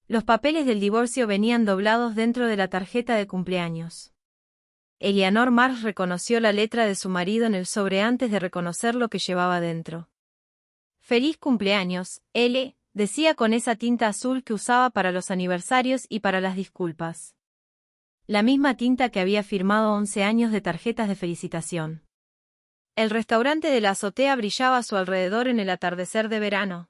Los papeles del divorcio venían doblados dentro de la tarjeta de cumpleaños. Eleanor Marsh reconoció la letra de su marido en el sobre antes de reconocer lo que llevaba dentro. «Feliz cumpleaños, L», decía con esa tinta azul que usaba para los aniversarios y para las disculpas. La misma tinta que había firmado 11 años de tarjetas de felicitación. El restaurante de la azotea brillaba a su alrededor en el atardecer de verano.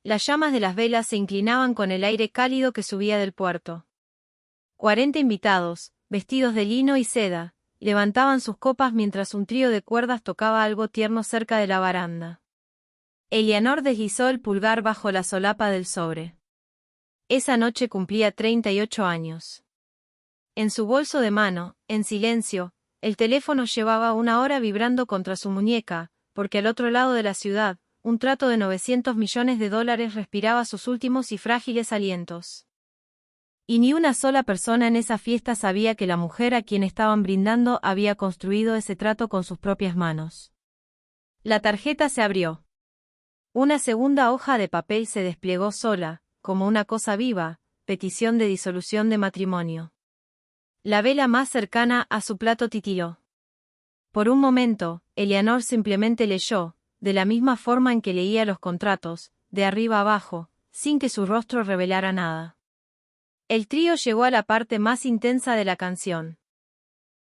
Las llamas de las velas se inclinaban con el aire cálido que subía del puerto. 40 invitados, vestidos de lino y seda, levantaban sus copas mientras un trío de cuerdas tocaba algo tierno cerca de la baranda. Eleanor deslizó el pulgar bajo la solapa del sobre. Esa noche cumplía 38 años. En su bolso de mano, en silencio, el teléfono llevaba una hora vibrando contra su muñeca, porque al otro lado de la ciudad, un trato de $900 millones respiraba sus últimos y frágiles alientos. Y ni una sola persona en esa fiesta sabía que la mujer a quien estaban brindando había construido ese trato con sus propias manos. La tarjeta se abrió. Una segunda hoja de papel se desplegó sola, como una cosa viva, petición de disolución de matrimonio. La vela más cercana a su plato titiló. Por un momento, Eleanor simplemente leyó, de la misma forma en que leía los contratos, de arriba abajo, sin que su rostro revelara nada. El trío llegó a la parte más intensa de la canción.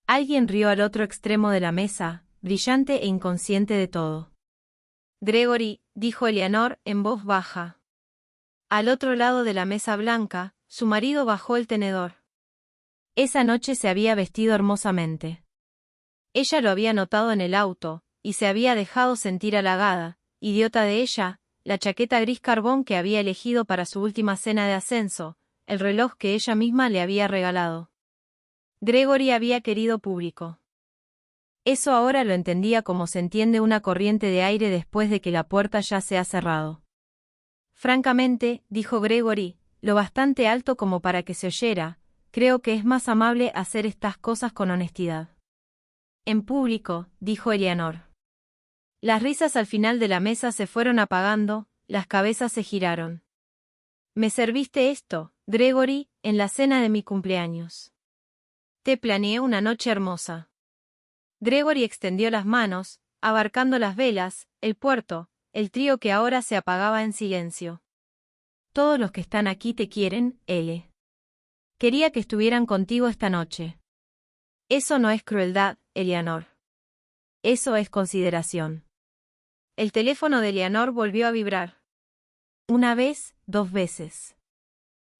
Alguien rió al otro extremo de la mesa, brillante e inconsciente de todo. «Gregory», dijo Eleanor en voz baja. Al otro lado de la mesa blanca, su marido bajó el tenedor. Esa noche se había vestido hermosamente. Ella lo había notado en el auto, y se había dejado sentir halagada, idiota de ella, la chaqueta gris carbón que había elegido para su última cena de ascenso, el reloj que ella misma le había regalado. Gregory había querido público. Eso ahora lo entendía como se entiende una corriente de aire después de que la puerta ya se ha cerrado. Francamente, dijo Gregory, lo bastante alto como para que se oyera, creo que es más amable hacer estas cosas con honestidad. En público, dijo Eleanor. Las risas al final de la mesa se fueron apagando, las cabezas se giraron. «Me serviste esto, Gregory, en la cena de mi cumpleaños. Te planeé una noche hermosa». Gregory extendió las manos, abarcando las velas, el puerto, el trío que ahora se apagaba en silencio. «Todos los que están aquí te quieren, L. Quería que estuvieran contigo esta noche». «Eso no es crueldad, Eleanor. Eso es consideración». El teléfono de Eleanor volvió a vibrar. Una vez, 2 veces.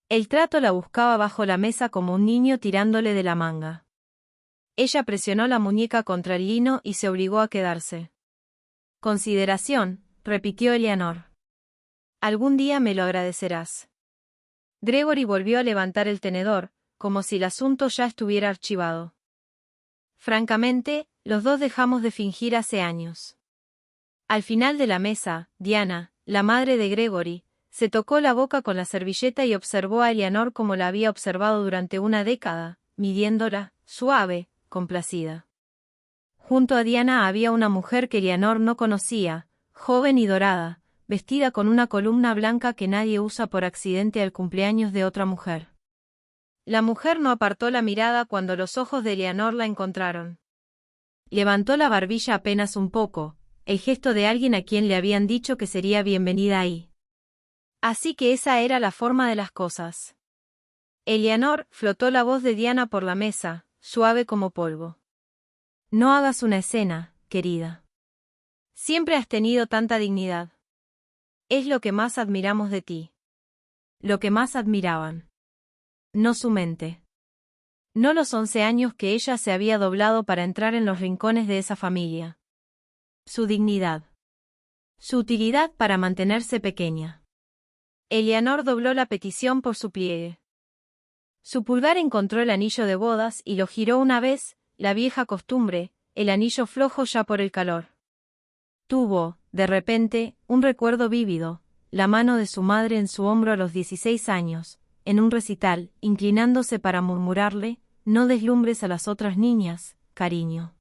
El trato la buscaba bajo la mesa como un niño tirándole de la manga. Ella presionó la muñeca contra el lino y se obligó a quedarse. «Consideración», repitió Eleanor. «Algún día me lo agradecerás». Gregory volvió a levantar el tenedor, como si el asunto ya estuviera archivado. «Francamente, los dos dejamos de fingir hace años». Al final de la mesa, Diana, la madre de Gregory, se tocó la boca con la servilleta y observó a Eleanor como la había observado durante una década, midiéndola, suave, complacida. Junto a Diana había una mujer que Eleanor no conocía, joven y dorada, vestida con una columna blanca que nadie usa por accidente al cumpleaños de otra mujer. La mujer no apartó la mirada cuando los ojos de Eleanor la encontraron. Levantó la barbilla apenas un poco, el gesto de alguien a quien le habían dicho que sería bienvenida ahí. Así que esa era la forma de las cosas. Eleanor, flotó la voz de Diana por la mesa, suave como polvo. «No hagas una escena, querida. Siempre has tenido tanta dignidad. Es lo que más admiramos de ti». Lo que más admiraban. No su mente. No los 11 años que ella se había doblado para entrar en los rincones de esa familia. Su dignidad. Su utilidad para mantenerse pequeña. Eleanor dobló la petición por su pliegue. Su pulgar encontró el anillo de bodas y lo giró una vez, la vieja costumbre, el anillo flojo ya por el calor. Tuvo, de repente, un recuerdo vívido, la mano de su madre en su hombro a los 16 años, en un recital, inclinándose para murmurarle, «No deslumbres a las otras niñas, cariño.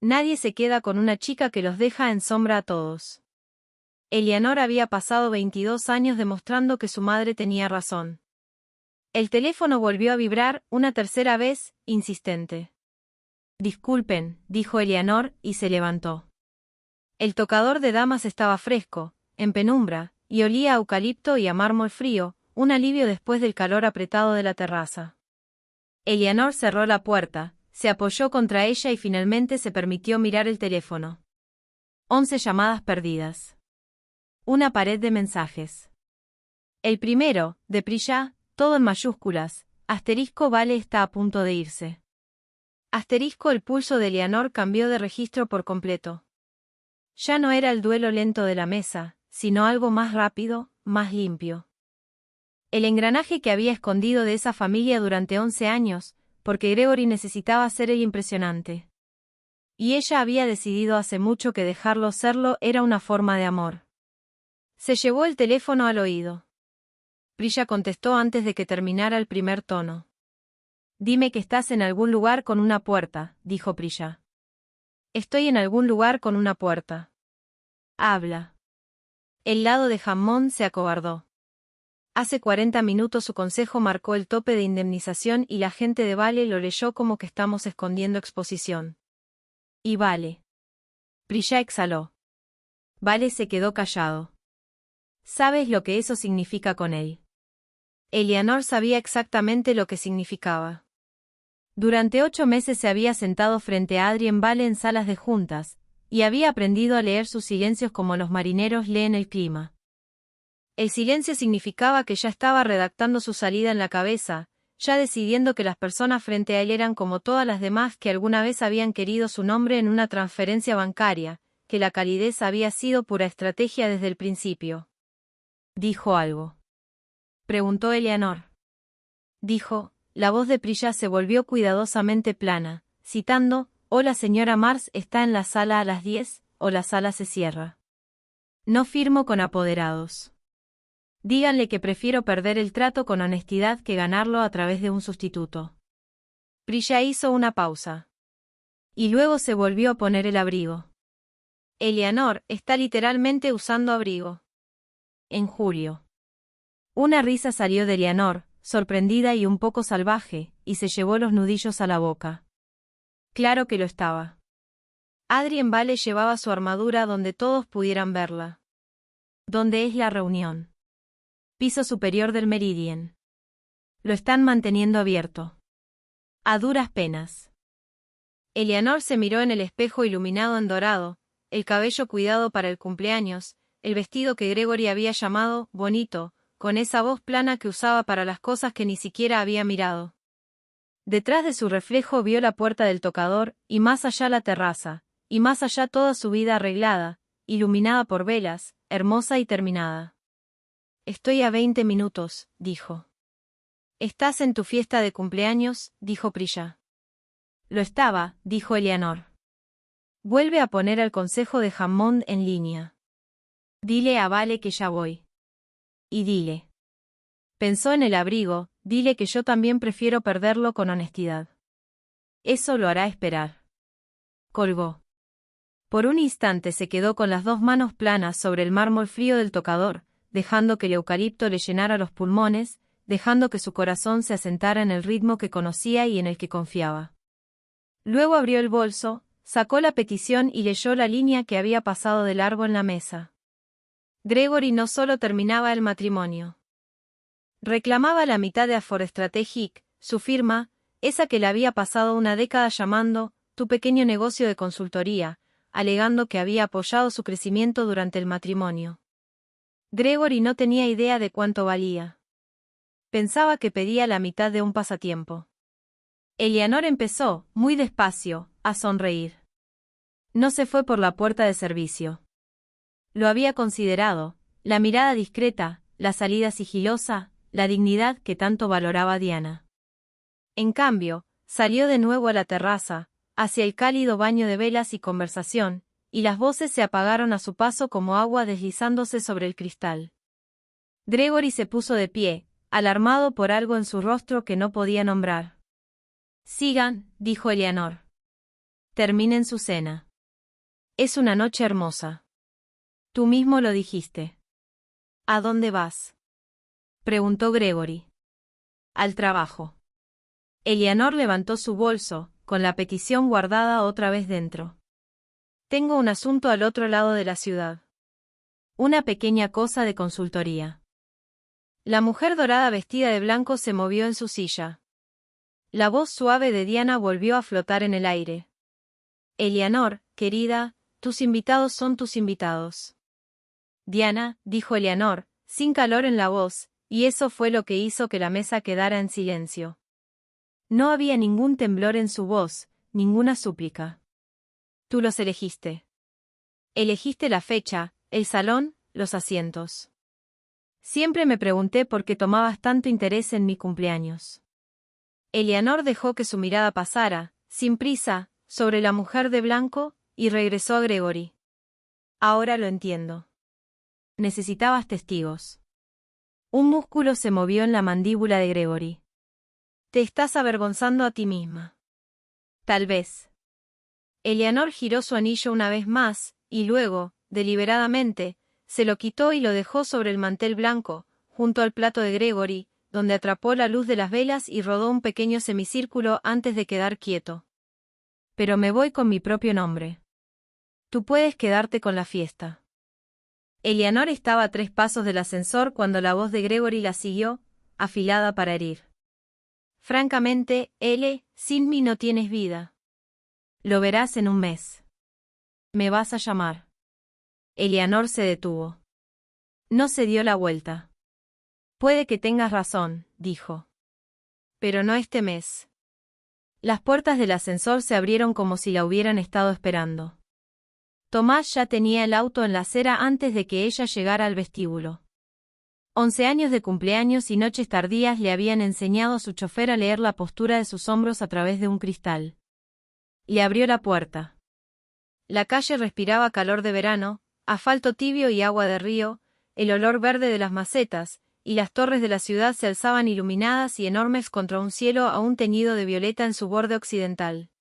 Nadie se queda con una chica que los deja en sombra a todos». Eleanor había pasado 22 años demostrando que su madre tenía razón. El teléfono volvió a vibrar una tercera vez, insistente. Disculpen, dijo Eleanor, y se levantó. El tocador de damas estaba fresco, en penumbra, y olía a eucalipto y a mármol frío, un alivio después del calor apretado de la terraza. Eleanor cerró la puerta, se apoyó contra ella y finalmente se permitió mirar el teléfono. 11 llamadas perdidas. Una pared de mensajes. El primero, de Prisha, todo en mayúsculas, asterisco Vale está a punto de irse. Asterisco el pulso de Eleanor cambió de registro por completo. Ya no era el duelo lento de la mesa, sino algo más rápido, más limpio. El engranaje que había escondido de esa familia durante 11 años, porque Gregory necesitaba ser el impresionante. Y ella había decidido hace mucho que dejarlo serlo era una forma de amor. Se llevó el teléfono al oído. Prisha contestó antes de que terminara el primer tono. Dime que estás en algún lugar con una puerta, dijo Prisha. Estoy en algún lugar con una puerta. Habla. El lado de Hammond se acobardó. Hace 40 minutos su consejo marcó el tope de indemnización y la gente de Vale lo leyó como que estamos escondiendo exposición. Y Vale. Prisha exhaló. Vale se quedó callado. ¿Sabes lo que eso significa con él? Eleanor sabía exactamente lo que significaba. Durante 8 meses se había sentado frente a Adrien Vale en salas de juntas, y había aprendido a leer sus silencios como los marineros leen el clima. El silencio significaba que ya estaba redactando su salida en la cabeza, ya decidiendo que las personas frente a él eran como todas las demás que alguna vez habían querido su nombre en una transferencia bancaria, que la calidez había sido pura estrategia desde el principio. ¿Dijo algo? Preguntó Eleanor. Dijo, la voz de Prisha se volvió cuidadosamente plana, citando, «Hola señora Mars está en la sala a las 10, o la sala se cierra. No firmo con apoderados. Díganle que prefiero perder el trato con honestidad que ganarlo a través de un sustituto». Prisha hizo una pausa. Y luego se volvió a poner el abrigo. Eleanor está literalmente usando abrigo. En julio. Una risa salió de Eleanor, sorprendida y un poco salvaje, y se llevó los nudillos a la boca. Claro que lo estaba. Adrien Vale llevaba su armadura donde todos pudieran verla. ¿Dónde es la reunión? Piso superior del Meridien. Lo están manteniendo abierto. A duras penas. Eleanor se miró en el espejo iluminado en dorado, el cabello cuidado para el cumpleaños, el vestido que Gregory había llamado bonito, con esa voz plana que usaba para las cosas que ni siquiera había mirado. Detrás de su reflejo vio la puerta del tocador, y más allá la terraza, y más allá toda su vida arreglada, iluminada por velas, hermosa y terminada. Estoy a 20 minutos, dijo. ¿Estás en tu fiesta de cumpleaños?, dijo Prisha. Lo estaba, dijo Eleanor. Vuelve a poner al consejo de Hammond en línea. Dile a Vale que ya voy. Y dile. Pensó en el abrigo, dile que yo también prefiero perderlo con honestidad. Eso lo hará esperar. Colgó. Por un instante se quedó con las 2 manos planas sobre el mármol frío del tocador, dejando que el eucalipto le llenara los pulmones, dejando que su corazón se asentara en el ritmo que conocía y en el que confiaba. Luego abrió el bolso, sacó la petición y leyó la línea que había pasado de largo en la mesa. Gregory no solo terminaba el matrimonio. Reclamaba la mitad de Afor Strategic, su firma, esa que le había pasado una década llamando «tu pequeño negocio de consultoría», alegando que había apoyado su crecimiento durante el matrimonio. Gregory no tenía idea de cuánto valía. Pensaba que pedía la mitad de un pasatiempo. Eleanor empezó, muy despacio, a sonreír. No se fue por la puerta de servicio. Lo había considerado, la mirada discreta, la salida sigilosa, la dignidad que tanto valoraba Diana. En cambio, salió de nuevo a la terraza, hacia el cálido baño de velas y conversación, y las voces se apagaron a su paso como agua deslizándose sobre el cristal. Gregory se puso de pie, alarmado por algo en su rostro que no podía nombrar. «Sigan», dijo Eleanor. «Terminen su cena. Es una noche hermosa». Tú mismo lo dijiste. ¿A dónde vas? Preguntó Gregory. Al trabajo. Eleanor levantó su bolso, con la petición guardada otra vez dentro. Tengo un asunto al otro lado de la ciudad. Una pequeña cosa de consultoría. La mujer dorada vestida de blanco se movió en su silla. La voz suave de Diana volvió a flotar en el aire. Eleanor, querida, tus invitados son tus invitados. Diana, dijo Eleanor, sin calor en la voz, y eso fue lo que hizo que la mesa quedara en silencio. No había ningún temblor en su voz, ninguna súplica. Tú los elegiste. Elegiste la fecha, el salón, los asientos. Siempre me pregunté por qué tomabas tanto interés en mi cumpleaños. Eleanor dejó que su mirada pasara, sin prisa, sobre la mujer de blanco, y regresó a Gregory. Ahora lo entiendo. Necesitabas testigos. Un músculo se movió en la mandíbula de Gregory. Te estás avergonzando a ti misma. Tal vez. Eleanor giró su anillo una vez más, y luego, deliberadamente, se lo quitó y lo dejó sobre el mantel blanco, junto al plato de Gregory, donde atrapó la luz de las velas y rodó un pequeño semicírculo antes de quedar quieto. Pero me voy con mi propio nombre. Tú puedes quedarte con la fiesta. Eleanor estaba a 3 pasos del ascensor cuando la voz de Gregory la siguió, afilada para herir. Francamente, sin mí no tienes vida. Lo verás en un mes. Me vas a llamar. Eleanor se detuvo. No se dio la vuelta. Puede que tengas razón, dijo. Pero no este mes. Las puertas del ascensor se abrieron como si la hubieran estado esperando. Tomás ya tenía el auto en la acera antes de que ella llegara al vestíbulo. 11 años de cumpleaños y noches tardías le habían enseñado a su chofer a leer la postura de sus hombros a través de un cristal. Le abrió la puerta. La calle respiraba calor de verano, asfalto tibio y agua de río, el olor verde de las macetas, y las torres de la ciudad se alzaban iluminadas y enormes contra un cielo aún teñido de violeta en su borde occidental.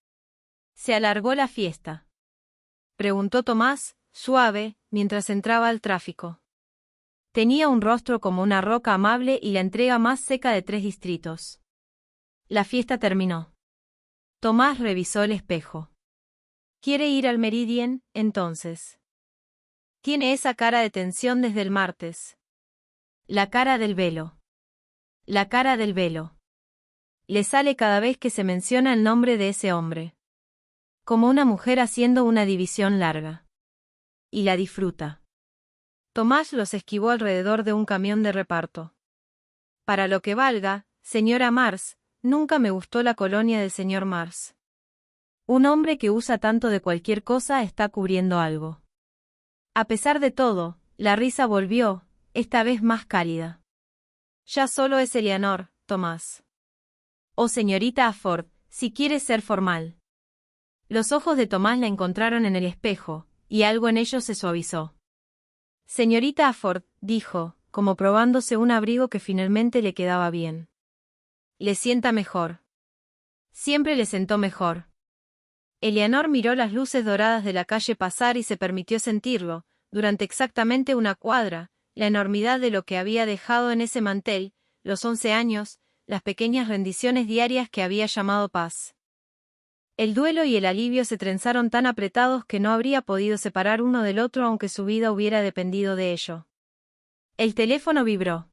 ¿Se alargó la fiesta?, preguntó Tomás, suave, mientras entraba al tráfico. Tenía un rostro como una roca amable y la entrega más seca de 3 distritos. La fiesta terminó. Tomás revisó el espejo. ¿Quiere ir al Meridien, entonces? Tiene esa cara de tensión desde el martes. La cara del velo. La cara del velo. Le sale cada vez que se menciona el nombre de ese hombre. Como una mujer haciendo una división larga. Y la disfruta. Tomás los esquivó alrededor de un camión de reparto. Para lo que valga, señora Mars, nunca me gustó la colonia del señor Mars. Un hombre que usa tanto de cualquier cosa está cubriendo algo. A pesar de todo, la risa volvió, esta vez más cálida. Ya solo es Eleanor, Tomás. O señorita Afford, si quiere ser formal. Los ojos de Tomás la encontraron en el espejo, y algo en ellos se suavizó. Señorita Afford, dijo, como probándose un abrigo que finalmente le quedaba bien. Le sienta mejor. Siempre le sentó mejor. Eleanor miró las luces doradas de la calle pasar y se permitió sentirlo, durante exactamente una cuadra, la enormidad de lo que había dejado en ese mantel, los 11 años, las pequeñas rendiciones diarias que había llamado paz. El duelo y el alivio se trenzaron tan apretados que no habría podido separar uno del otro aunque su vida hubiera dependido de ello. El teléfono vibró.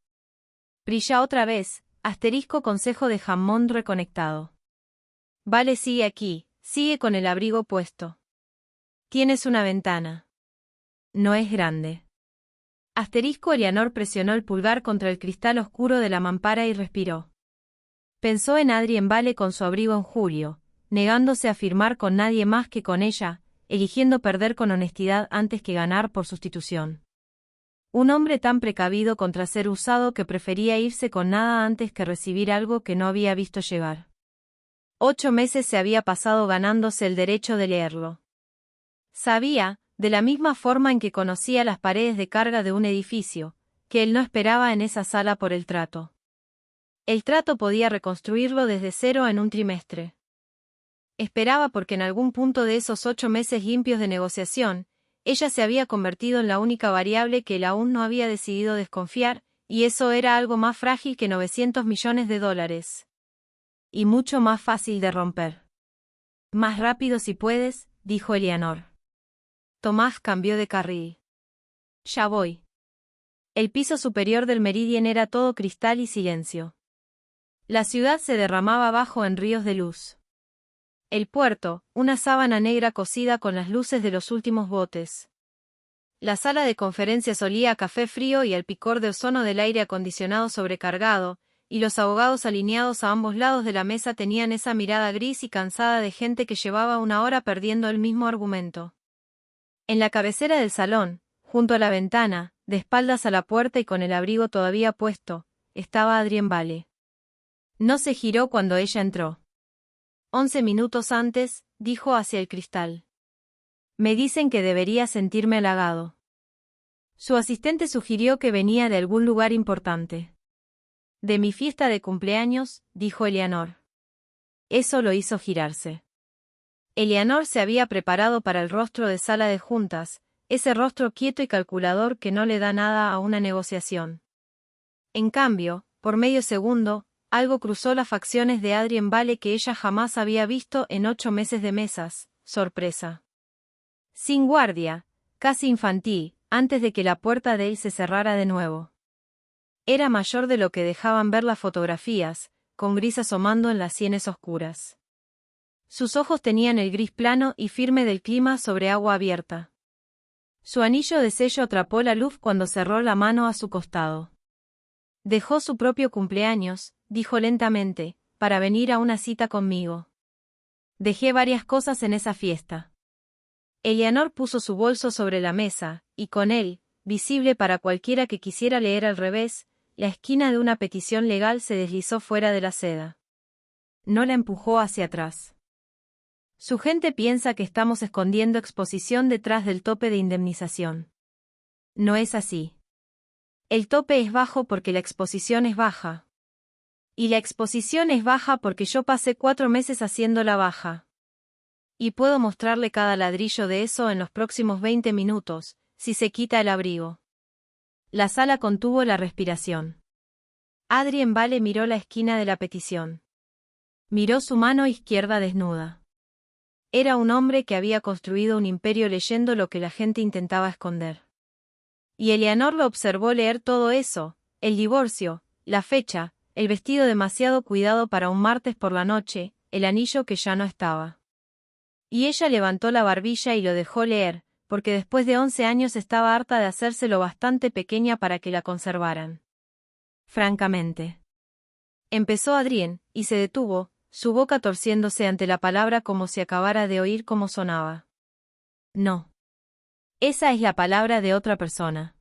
Brilla otra vez, consejo de Hammond reconectado. Vale, sigue aquí, sigue con el abrigo puesto. Tienes una ventana. No es grande. Eleanor presionó el pulgar contra el cristal oscuro de la mampara y respiró. Pensó en Adrien Vale con su abrigo en julio, negándose a firmar con nadie más que con ella, eligiendo perder con honestidad antes que ganar por sustitución. Un hombre tan precavido contra ser usado que prefería irse con nada antes que recibir algo que no había visto llegar. 8 meses se había pasado ganándose el derecho de leerlo. Sabía, de la misma forma en que conocía las paredes de carga de un edificio, que él no esperaba en esa sala por el trato. El trato podía reconstruirlo desde cero en un trimestre. Esperaba porque en algún punto de esos 8 meses limpios de negociación, ella se había convertido en la única variable que él aún no había decidido desconfiar, y eso era algo más frágil que $900 millones. Y mucho más fácil de romper. Más rápido si puedes, dijo Eleanor. Tomás cambió de carril. Ya voy. El piso superior del Meridian era todo cristal y silencio. La ciudad se derramaba abajo en ríos de luz. El puerto, una sábana negra cosida con las luces de los últimos botes. La sala de conferencias olía a café frío y al picor de ozono del aire acondicionado sobrecargado, y los abogados alineados a ambos lados de la mesa tenían esa mirada gris y cansada de gente que llevaba una hora perdiendo el mismo argumento. En la cabecera del salón, junto a la ventana, de espaldas a la puerta y con el abrigo todavía puesto, estaba Adrien Vale. No se giró cuando ella entró. 11 minutos antes, dijo hacia el cristal. Me dicen que debería sentirme halagado. Su asistente sugirió que venía de algún lugar importante. De mi fiesta de cumpleaños, dijo Eleanor. Eso lo hizo girarse. Eleanor se había preparado para el rostro de sala de juntas, ese rostro quieto y calculador que no le da nada a una negociación. En cambio, por medio segundo, algo cruzó las facciones de Adrien Vale que ella jamás había visto en 8 meses de mesas: sorpresa. Sin guardia, casi infantil, antes de que la puerta de él se cerrara de nuevo. Era mayor de lo que dejaban ver las fotografías, con gris asomando en las sienes oscuras. Sus ojos tenían el gris plano y firme del clima sobre agua abierta. Su anillo de sello atrapó la luz cuando cerró la mano a su costado. Dejó su propio cumpleaños, dijo lentamente, para venir a una cita conmigo. Dejé varias cosas en esa fiesta. Eleanor puso su bolso sobre la mesa, y con él, visible para cualquiera que quisiera leer al revés, la esquina de una petición legal se deslizó fuera de la seda. No la empujó hacia atrás. Su gente piensa que estamos escondiendo exposición detrás del tope de indemnización. No es así. El tope es bajo porque la exposición es baja. Y la exposición es baja porque yo pasé 4 meses haciéndola baja. Y puedo mostrarle cada ladrillo de eso en los próximos 20 minutos, si se quita el abrigo. La sala contuvo la respiración. Adrien Vale miró la esquina de la petición. Miró su mano izquierda desnuda. Era un hombre que había construido un imperio leyendo lo que la gente intentaba esconder. Y Eleanor lo observó leer todo eso: el divorcio, la fecha, el vestido demasiado cuidado para un martes por la noche, el anillo que ya no estaba. Y ella levantó la barbilla y lo dejó leer, porque después de 11 años estaba harta de hacérselo bastante pequeña para que la conservaran. Francamente. Empezó Adrien, y se detuvo, su boca torciéndose ante la palabra como si acabara de oír cómo sonaba. No. Esa es la palabra de otra persona.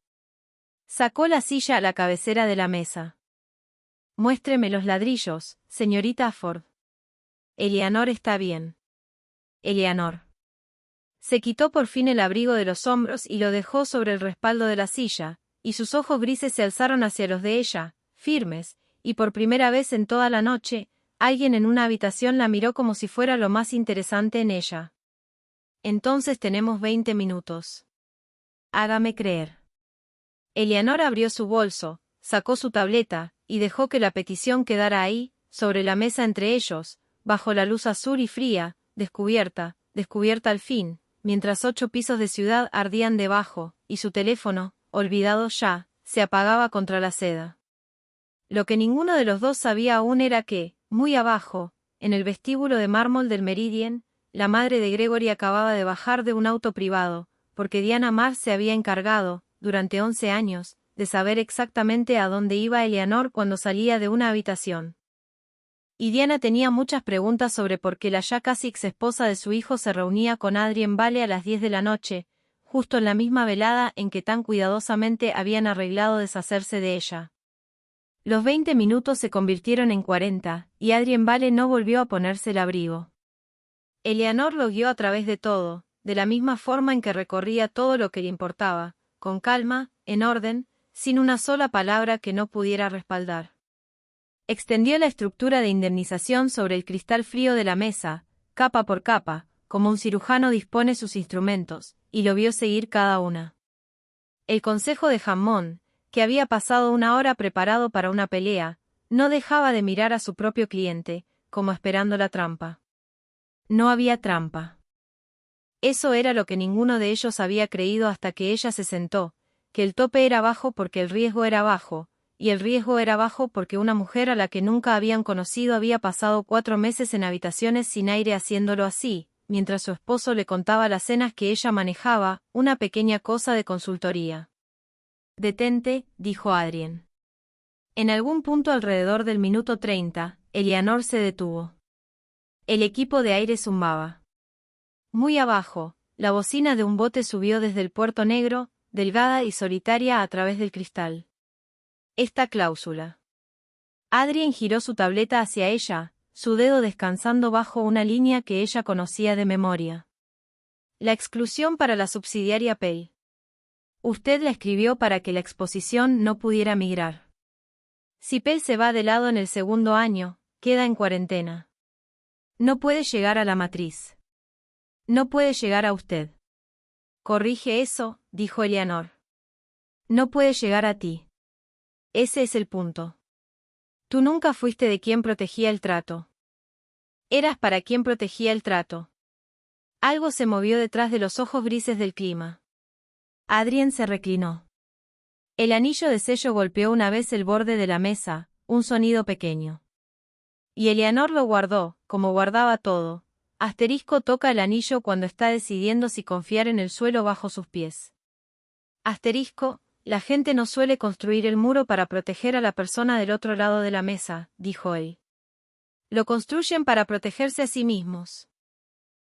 Sacó la silla a la cabecera de la mesa. Muéstreme los ladrillos, señorita Ford. Eleanor está bien. Eleanor. Se quitó por fin el abrigo de los hombros y lo dejó sobre el respaldo de la silla, y sus ojos grises se alzaron hacia los de ella, firmes, y por primera vez en toda la noche, alguien en una habitación la miró como si fuera lo más interesante en ella. Entonces tenemos 20 minutos. Hágame creer. Eleanor abrió su bolso, sacó su tableta, y dejó que la petición quedara ahí, sobre la mesa entre ellos, bajo la luz azul y fría, descubierta al fin, mientras 8 pisos de ciudad ardían debajo, y su teléfono, olvidado ya, se apagaba contra la seda. Lo que ninguno de los dos sabía aún era que, muy abajo, en el vestíbulo de mármol del Meridian, la madre de Gregory acababa de bajar de un auto privado, porque Diana Mars se había encargado, durante 11 años, de saber exactamente a dónde iba Eleanor cuando salía de una habitación. Y Diana tenía muchas preguntas sobre por qué la ya casi ex esposa de su hijo se reunía con Adrien Vale a las 10 de la noche, justo en la misma velada en que tan cuidadosamente habían arreglado deshacerse de ella. Los 20 minutos se convirtieron en 40, y Adrien Vale no volvió a ponerse el abrigo. Eleanor lo guió a través de todo, de la misma forma en que recorría todo lo que le importaba, con calma, en orden, sin una sola palabra que no pudiera respaldar. Extendió la estructura de indemnización sobre el cristal frío de la mesa, capa por capa, como un cirujano dispone sus instrumentos, y lo vio seguir cada una. El consejo de Hammond, que había pasado una hora preparado para una pelea, no dejaba de mirar a su propio cliente, como esperando la trampa. No había trampa. Eso era lo que ninguno de ellos había creído hasta que ella se sentó, que el tope era bajo porque el riesgo era bajo, y el riesgo era bajo porque una mujer a la que nunca habían conocido había pasado 4 meses en habitaciones sin aire haciéndolo así, mientras su esposo le contaba las cenas que ella manejaba, una pequeña cosa de consultoría. «Detente», dijo Adrien. En algún punto alrededor del minuto 30, Eleanor se detuvo. El equipo de aire zumbaba. Muy abajo, la bocina de un bote subió desde el puerto negro, delgada y solitaria a través del cristal. Esta cláusula. Adrien giró su tableta hacia ella, su dedo descansando bajo una línea que ella conocía de memoria. La exclusión para la subsidiaria Pell. Usted la escribió para que la exposición no pudiera migrar. Si Pell se va de lado en el segundo año, queda en cuarentena. No puede llegar a la matriz. No puede llegar a usted. Corrige eso, dijo Eleanor. No puede llegar a ti. Ese es el punto. Tú nunca fuiste de quien protegía el trato. Eras para quien protegía el trato. Algo se movió detrás de los ojos grises del clima. Adrien se reclinó. El anillo de sello golpeó una vez el borde de la mesa, un sonido pequeño. Y Eleanor lo guardó, como guardaba todo. Asterisco toca el anillo cuando está decidiendo si confiar en el suelo bajo sus pies. Asterisco, la gente no suele construir el muro para proteger a la persona del otro lado de la mesa, dijo él. Lo construyen para protegerse a sí mismos.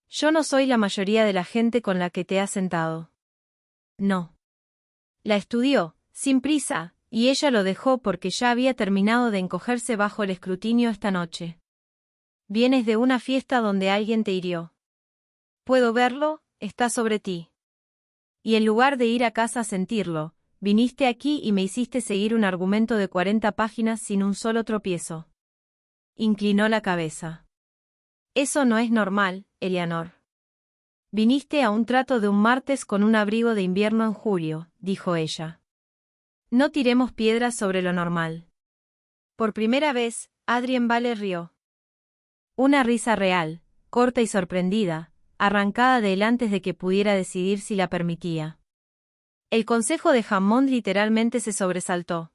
Yo no soy la mayoría de la gente con la que te has sentado. No. La estudió, sin prisa, y ella lo dejó porque ya había terminado de encogerse bajo el escrutinio esta noche. Vienes de una fiesta donde alguien te hirió. Puedo verlo, está sobre ti. Y en lugar de ir a casa a sentirlo, viniste aquí y me hiciste seguir un argumento de 40 páginas sin un solo tropiezo. Inclinó la cabeza. Eso no es normal, Eleanor. Viniste a un trato de un martes con un abrigo de invierno en julio, dijo ella. No tiremos piedras sobre lo normal. Por primera vez, Adrien Vale rió. Una risa real, corta y sorprendida, arrancada de él antes de que pudiera decidir si la permitía. El consejo de Hammond literalmente se sobresaltó.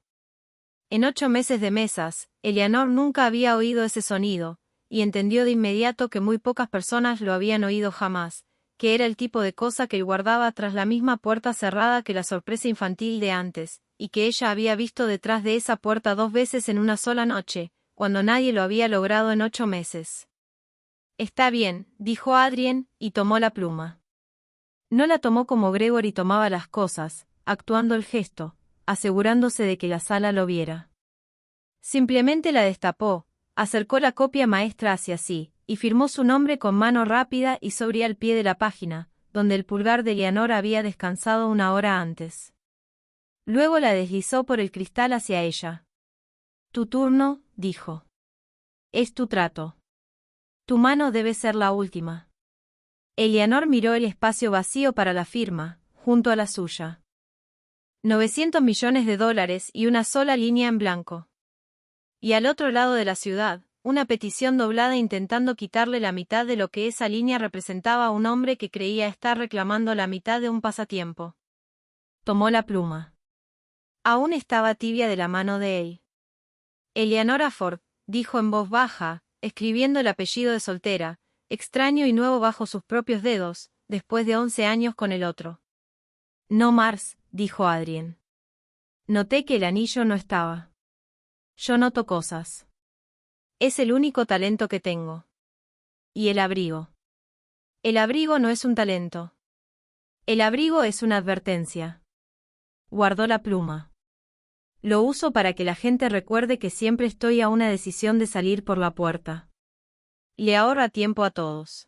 En 8 meses de mesas, Eleanor nunca había oído ese sonido, y entendió de inmediato que muy pocas personas lo habían oído jamás, que era el tipo de cosa que él guardaba tras la misma puerta cerrada que la sorpresa infantil de antes, y que ella había visto detrás de esa puerta 2 veces en una sola noche, cuando nadie lo había logrado en 8 meses. Está bien, dijo Adrien, y tomó la pluma. No la tomó como Gregory tomaba las cosas, actuando el gesto, asegurándose de que la sala lo viera. Simplemente la destapó, acercó la copia maestra hacia sí, y firmó su nombre con mano rápida y sobria al pie de la página, donde el pulgar de Eleanor había descansado una hora antes. Luego la deslizó por el cristal hacia ella. Tu turno, dijo. Es tu trato. Tu mano debe ser la última. Eleanor miró el espacio vacío para la firma, junto a la suya. 900 millones de dólares y una sola línea en blanco. Y al otro lado de la ciudad, una petición doblada intentando quitarle la mitad de lo que esa línea representaba a un hombre que creía estar reclamando la mitad de un pasatiempo. Tomó la pluma. Aún estaba tibia de la mano de él. Eleanor Ford, dijo en voz baja, escribiendo el apellido de soltera, extraño y nuevo bajo sus propios dedos, después de 11 años con el otro. No Mars, dijo Adrien. Noté que el anillo no estaba. Yo noto cosas. Es el único talento que tengo. Y el abrigo. El abrigo no es un talento. El abrigo es una advertencia. Guardó la pluma. Lo uso para que la gente recuerde que siempre estoy a una decisión de salir por la puerta. Le ahorra tiempo a todos.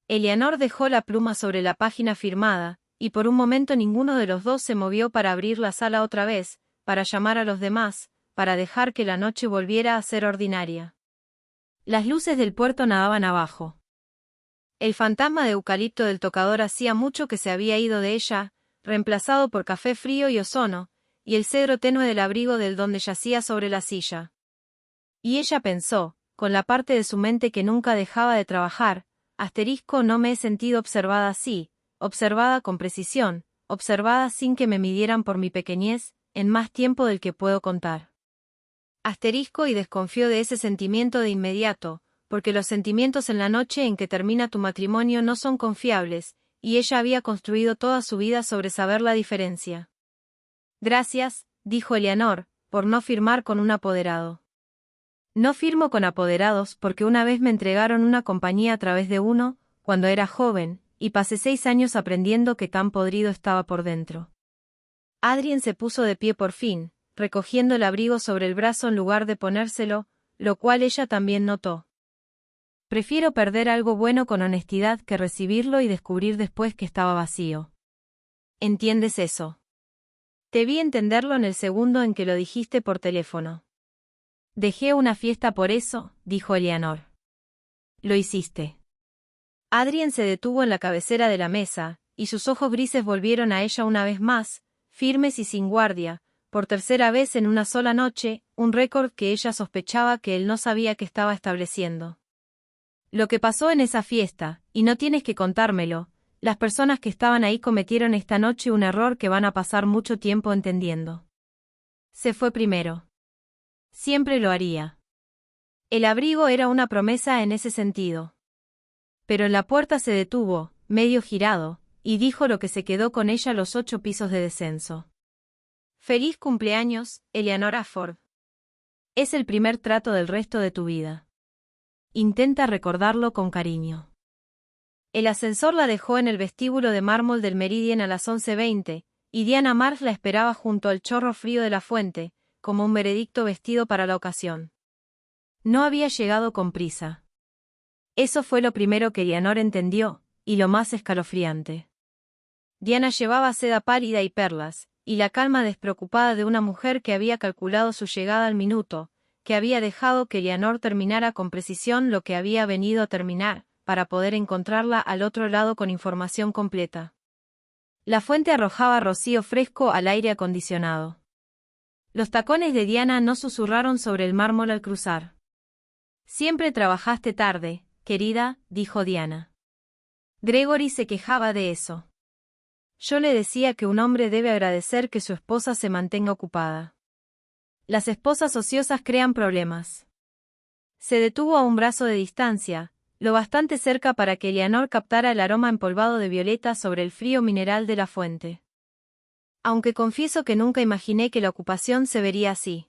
Eleanor dejó la pluma sobre la página firmada, y por un momento ninguno de los dos se movió para abrir la sala otra vez, para llamar a los demás, para dejar que la noche volviera a ser ordinaria. Las luces del puerto nadaban abajo. El fantasma de eucalipto del tocador hacía mucho que se había ido de ella, reemplazado por café frío y ozono, y el cedro tenue del abrigo del donde yacía sobre la silla. Y ella pensó, con la parte de su mente que nunca dejaba de trabajar, no me he sentido observada así, observada con precisión, observada sin que me midieran por mi pequeñez, en más tiempo del que puedo contar. Y desconfió de ese sentimiento de inmediato, porque los sentimientos en la noche en que termina tu matrimonio no son confiables, y ella había construido toda su vida sobre saber la diferencia. Gracias, dijo Eleanor, por no firmar con un apoderado. No firmo con apoderados porque una vez me entregaron una compañía a través de uno, cuando era joven, y pasé 6 años aprendiendo que tan podrido estaba por dentro. Adrien se puso de pie por fin, recogiendo el abrigo sobre el brazo en lugar de ponérselo, lo cual ella también notó. Prefiero perder algo bueno con honestidad que recibirlo y descubrir después que estaba vacío. ¿Entiendes eso? Te vi entenderlo en el segundo en que lo dijiste por teléfono. Dejé una fiesta por eso, dijo Eleanor. Lo hiciste. Adrien se detuvo en la cabecera de la mesa, y sus ojos grises volvieron a ella una vez más, firmes y sin guardia, por tercera vez en una sola noche, un récord que ella sospechaba que él no sabía que estaba estableciendo. Lo que pasó en esa fiesta, y no tienes que contármelo, las personas que estaban ahí cometieron esta noche un error que van a pasar mucho tiempo entendiendo. Se fue primero. Siempre lo haría. El abrigo era una promesa en ese sentido. Pero en la puerta se detuvo, medio girado, y dijo lo que se quedó con ella los 8 pisos de descenso. Feliz cumpleaños, Eleanor Ford. Es el primer trato del resto de tu vida. Intenta recordarlo con cariño. El ascensor la dejó en el vestíbulo de mármol del Meridian a las 11:20, y Diana Marsh la esperaba junto al chorro frío de la fuente, como un veredicto vestido para la ocasión. No había llegado con prisa. Eso fue lo primero que Eleanor entendió, y lo más escalofriante. Diana llevaba seda pálida y perlas, y la calma despreocupada de una mujer que había calculado su llegada al minuto, que había dejado que Eleanor terminara con precisión lo que había venido a terminar, para poder encontrarla al otro lado con información completa. La fuente arrojaba rocío fresco al aire acondicionado. Los tacones de Diana no susurraron sobre el mármol al cruzar. Siempre trabajaste tarde, querida, dijo Diana. Gregory se quejaba de eso. Yo le decía que un hombre debe agradecer que su esposa se mantenga ocupada. Las esposas ociosas crean problemas. Se detuvo a un brazo de distancia, lo bastante cerca para que Eleanor captara el aroma empolvado de violeta sobre el frío mineral de la fuente. Aunque confieso que nunca imaginé que la ocupación se vería así.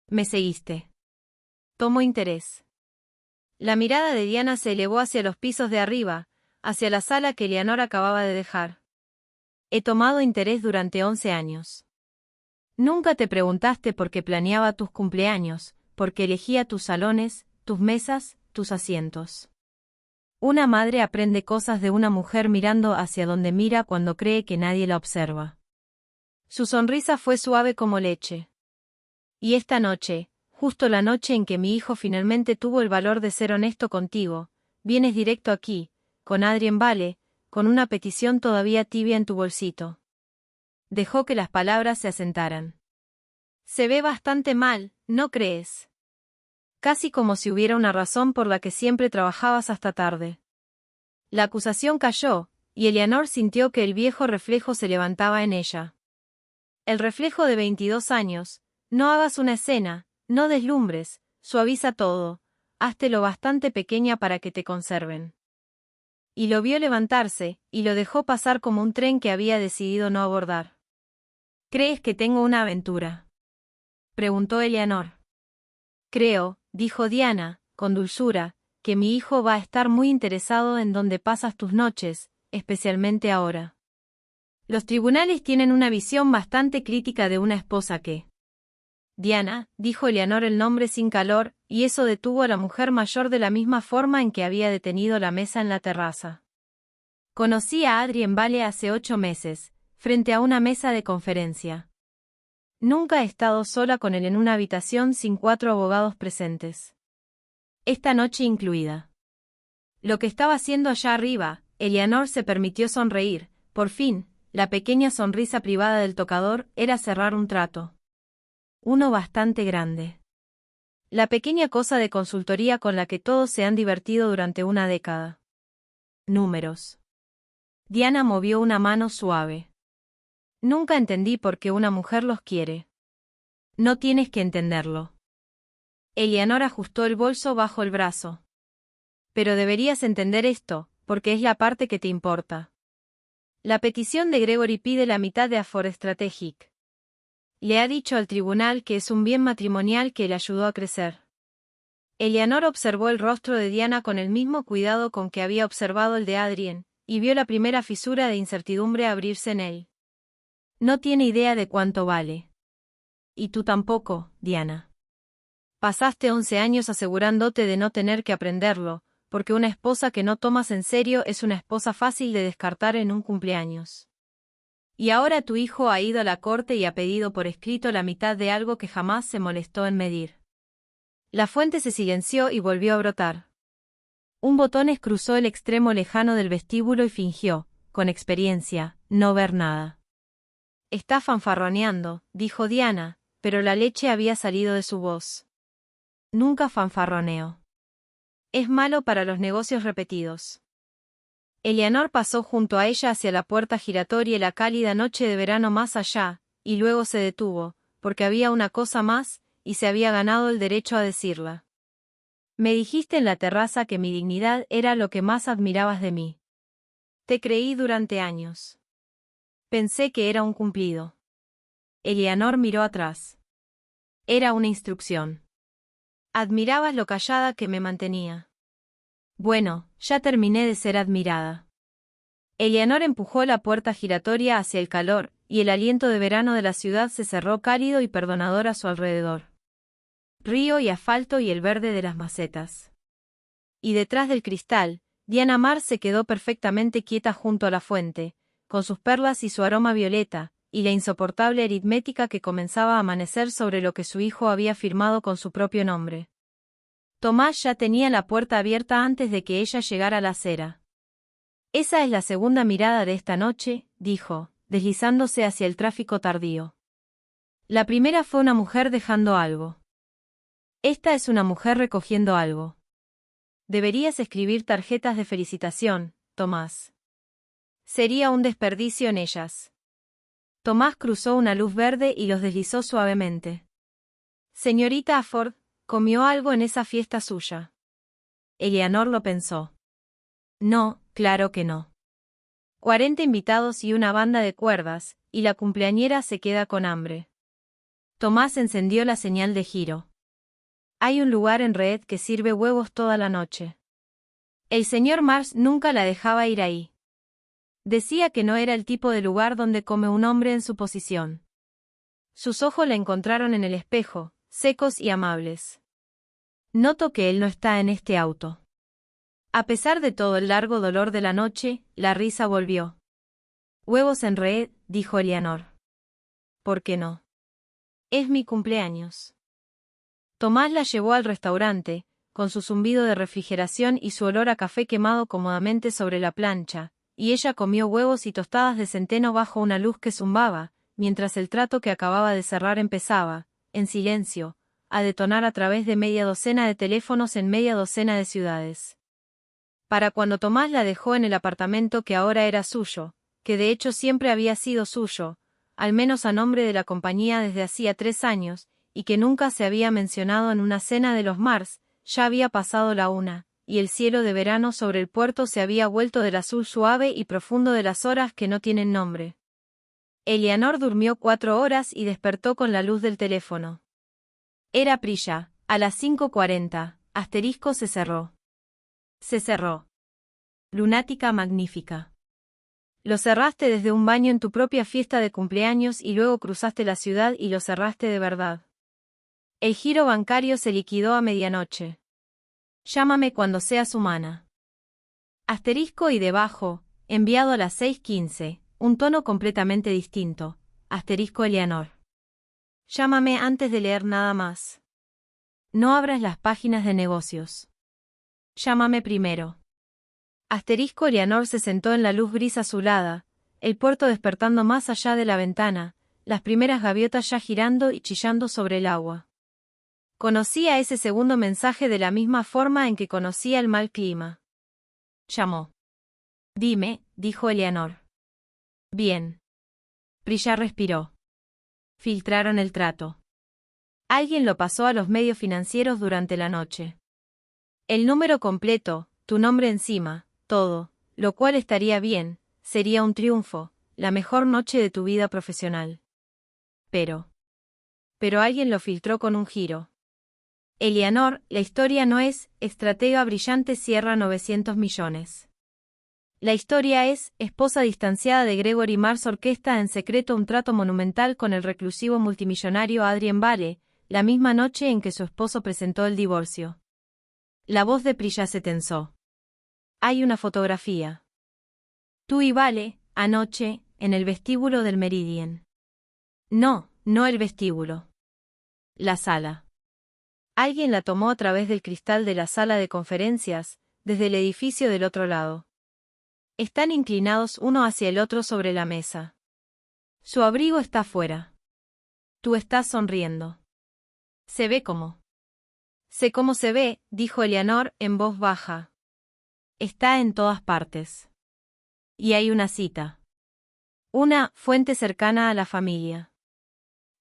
¿Me seguiste? Tomo interés. La mirada de Diana se elevó hacia los pisos de arriba, hacia la sala que Eleanor acababa de dejar. He tomado interés durante 11 años. Nunca te preguntaste por qué planeaba tus cumpleaños, por qué elegía tus salones, tus mesas, tus asientos. Una madre aprende cosas de una mujer mirando hacia donde mira cuando cree que nadie la observa. Su sonrisa fue suave como leche. Y esta noche, justo la noche en que mi hijo finalmente tuvo el valor de ser honesto contigo, vienes directo aquí, con Adrien Vale, con una petición todavía tibia en tu bolsito. Dejó que las palabras se asentaran. Se ve bastante mal, ¿no crees? Casi como si hubiera una razón por la que siempre trabajabas hasta tarde. La acusación cayó, y Eleanor sintió que el viejo reflejo se levantaba en ella. El reflejo de 22 años, no hagas una escena, no deslumbres, suaviza todo, hazte lo bastante pequeña para que te conserven. Y lo vio levantarse, y lo dejó pasar como un tren que había decidido no abordar. ¿Crees que tengo una aventura?, preguntó Eleanor. Creo, dijo Diana, con dulzura, que mi hijo va a estar muy interesado en dónde pasas tus noches, especialmente ahora. Los tribunales tienen una visión bastante crítica de una esposa que... Diana, dijo Eleanor el nombre sin calor, y eso detuvo a la mujer mayor de la misma forma en que había detenido la mesa en la terraza. Conocí a Adrien Vale hace 8 meses, frente a una mesa de conferencia. Nunca he estado sola con él en una habitación sin 4 abogados presentes. Esta noche incluida. Lo que estaba haciendo allá arriba, Eleanor se permitió sonreír. Por fin, la pequeña sonrisa privada del tocador era cerrar un trato. Uno bastante grande. La pequeña cosa de consultoría con la que todos se han divertido durante una década. Números. Diana movió una mano suave. Nunca entendí por qué una mujer los quiere. No tienes que entenderlo. Eleanor ajustó el bolso bajo el brazo. Pero deberías entender esto, porque es la parte que te importa. La petición de Gregory pide la mitad de Afford Strategic. Le ha dicho al tribunal que es un bien matrimonial que le ayudó a crecer. Eleanor observó el rostro de Diana con el mismo cuidado con que había observado el de Adrien, y vio la primera fisura de incertidumbre abrirse en él. No tiene idea de cuánto vale. Y tú tampoco, Diana. Pasaste 11 años asegurándote de no tener que aprenderlo, porque una esposa que no tomas en serio es una esposa fácil de descartar en un cumpleaños. Y ahora tu hijo ha ido a la corte y ha pedido por escrito la mitad de algo que jamás se molestó en medir. La fuente se silenció y volvió a brotar. Un botones cruzó el extremo lejano del vestíbulo y fingió, con experiencia, no ver nada. Está fanfarroneando, dijo Diana, pero la leche había salido de su voz. Nunca fanfarroneo. Es malo para los negocios repetidos. Eleanor pasó junto a ella hacia la puerta giratoria la cálida noche de verano más allá, y luego se detuvo, porque había una cosa más, y se había ganado el derecho a decirla. Me dijiste en la terraza que mi dignidad era lo que más admirabas de mí. Te creí durante años. Pensé que era un cumplido. Eleanor miró atrás. Era una instrucción. Admirabas lo callada que me mantenía. Bueno, ya terminé de ser admirada. Eleanor empujó la puerta giratoria hacia el calor, y el aliento de verano de la ciudad se cerró cálido y perdonador a su alrededor. Río y asfalto y el verde de las macetas. Y detrás del cristal, Diana Mar se quedó perfectamente quieta junto a la fuente, con sus perlas y su aroma violeta, y la insoportable aritmética que comenzaba a amanecer sobre lo que su hijo había firmado con su propio nombre. Tomás ya tenía la puerta abierta antes de que ella llegara a la acera. Esa es la segunda mirada de esta noche, dijo, deslizándose hacia el tráfico tardío. La primera fue una mujer dejando algo. Esta es una mujer recogiendo algo. Deberías escribir tarjetas de felicitación, Tomás. Sería un desperdicio en ellas. Tomás cruzó una luz verde y los deslizó suavemente. Señorita Afford, ¿comió algo en esa fiesta suya? Eleanor lo pensó. No, claro que no. 40 invitados y una banda de cuerdas, y la cumpleañera se queda con hambre. Tomás encendió la señal de giro. Hay un lugar en Red que sirve huevos toda la noche. El señor Mars nunca la dejaba ir ahí. Decía que no era el tipo de lugar donde come un hombre en su posición. Sus ojos la encontraron en el espejo, secos y amables. Noto que él no está en este auto. A pesar de todo el largo dolor de la noche, la risa volvió. Huevos en Red, dijo Eleanor. ¿Por qué no? Es mi cumpleaños. Tomás la llevó al restaurante, con su zumbido de refrigeración y su olor a café quemado cómodamente sobre la plancha, y ella comió huevos y tostadas de centeno bajo una luz que zumbaba, mientras el trato que acababa de cerrar empezaba, en silencio, a detonar a través de media docena de teléfonos en media docena de ciudades. Para cuando Tomás la dejó en el apartamento que ahora era suyo, que de hecho siempre había sido suyo, al menos a nombre de la compañía desde hacía 3 años, y que nunca se había mencionado en una cena de los Mars, ya había pasado la 1, y el cielo de verano sobre el puerto se había vuelto del azul suave y profundo de las horas que no tienen nombre. Eleanor durmió 4 horas y despertó con la luz del teléfono. Era Priya, a las 5:40, asterisco se cerró. Se cerró. Lunática magnífica. Lo cerraste desde un baño en tu propia fiesta de cumpleaños y luego cruzaste la ciudad y lo cerraste de verdad. El giro bancario se liquidó a medianoche. Llámame cuando seas humana. Asterisco y debajo, enviado a las 6:15, un tono completamente distinto. Asterisco Eleanor. Llámame antes de leer nada más. No abras las páginas de negocios. Llámame primero. Eleanor se sentó en la luz gris azulada, el puerto despertando más allá de la ventana, las primeras gaviotas ya girando y chillando sobre el agua. Conocía ese segundo mensaje de la misma forma en que conocía el mal clima. Llamó. Dime, dijo Eleanor. Bien. Prisha respiró. Filtraron el trato. Alguien lo pasó a los medios financieros durante la noche. El número completo, tu nombre encima, todo, lo cual estaría bien, sería un triunfo, la mejor noche de tu vida profesional. Pero alguien lo filtró con un giro. Eleanor, la historia no es, estratega brillante cierra 900 millones. La historia es, esposa distanciada de Gregory Mars orquesta en secreto un trato monumental con el reclusivo multimillonario Adrien Vale, la misma noche en que su esposo presentó el divorcio. La voz de Prisha se tensó. Hay una fotografía. Tú y Vale, anoche, en el vestíbulo del Meridien. No el vestíbulo. La sala. Alguien la tomó a través del cristal de la sala de conferencias, desde el edificio del otro lado. Están inclinados uno hacia el otro sobre la mesa. Su abrigo está fuera. Tú estás sonriendo. Se ve como. Sé cómo se ve, dijo Eleanor en voz baja. Está en todas partes. Y hay una cita. Una fuente cercana a la familia.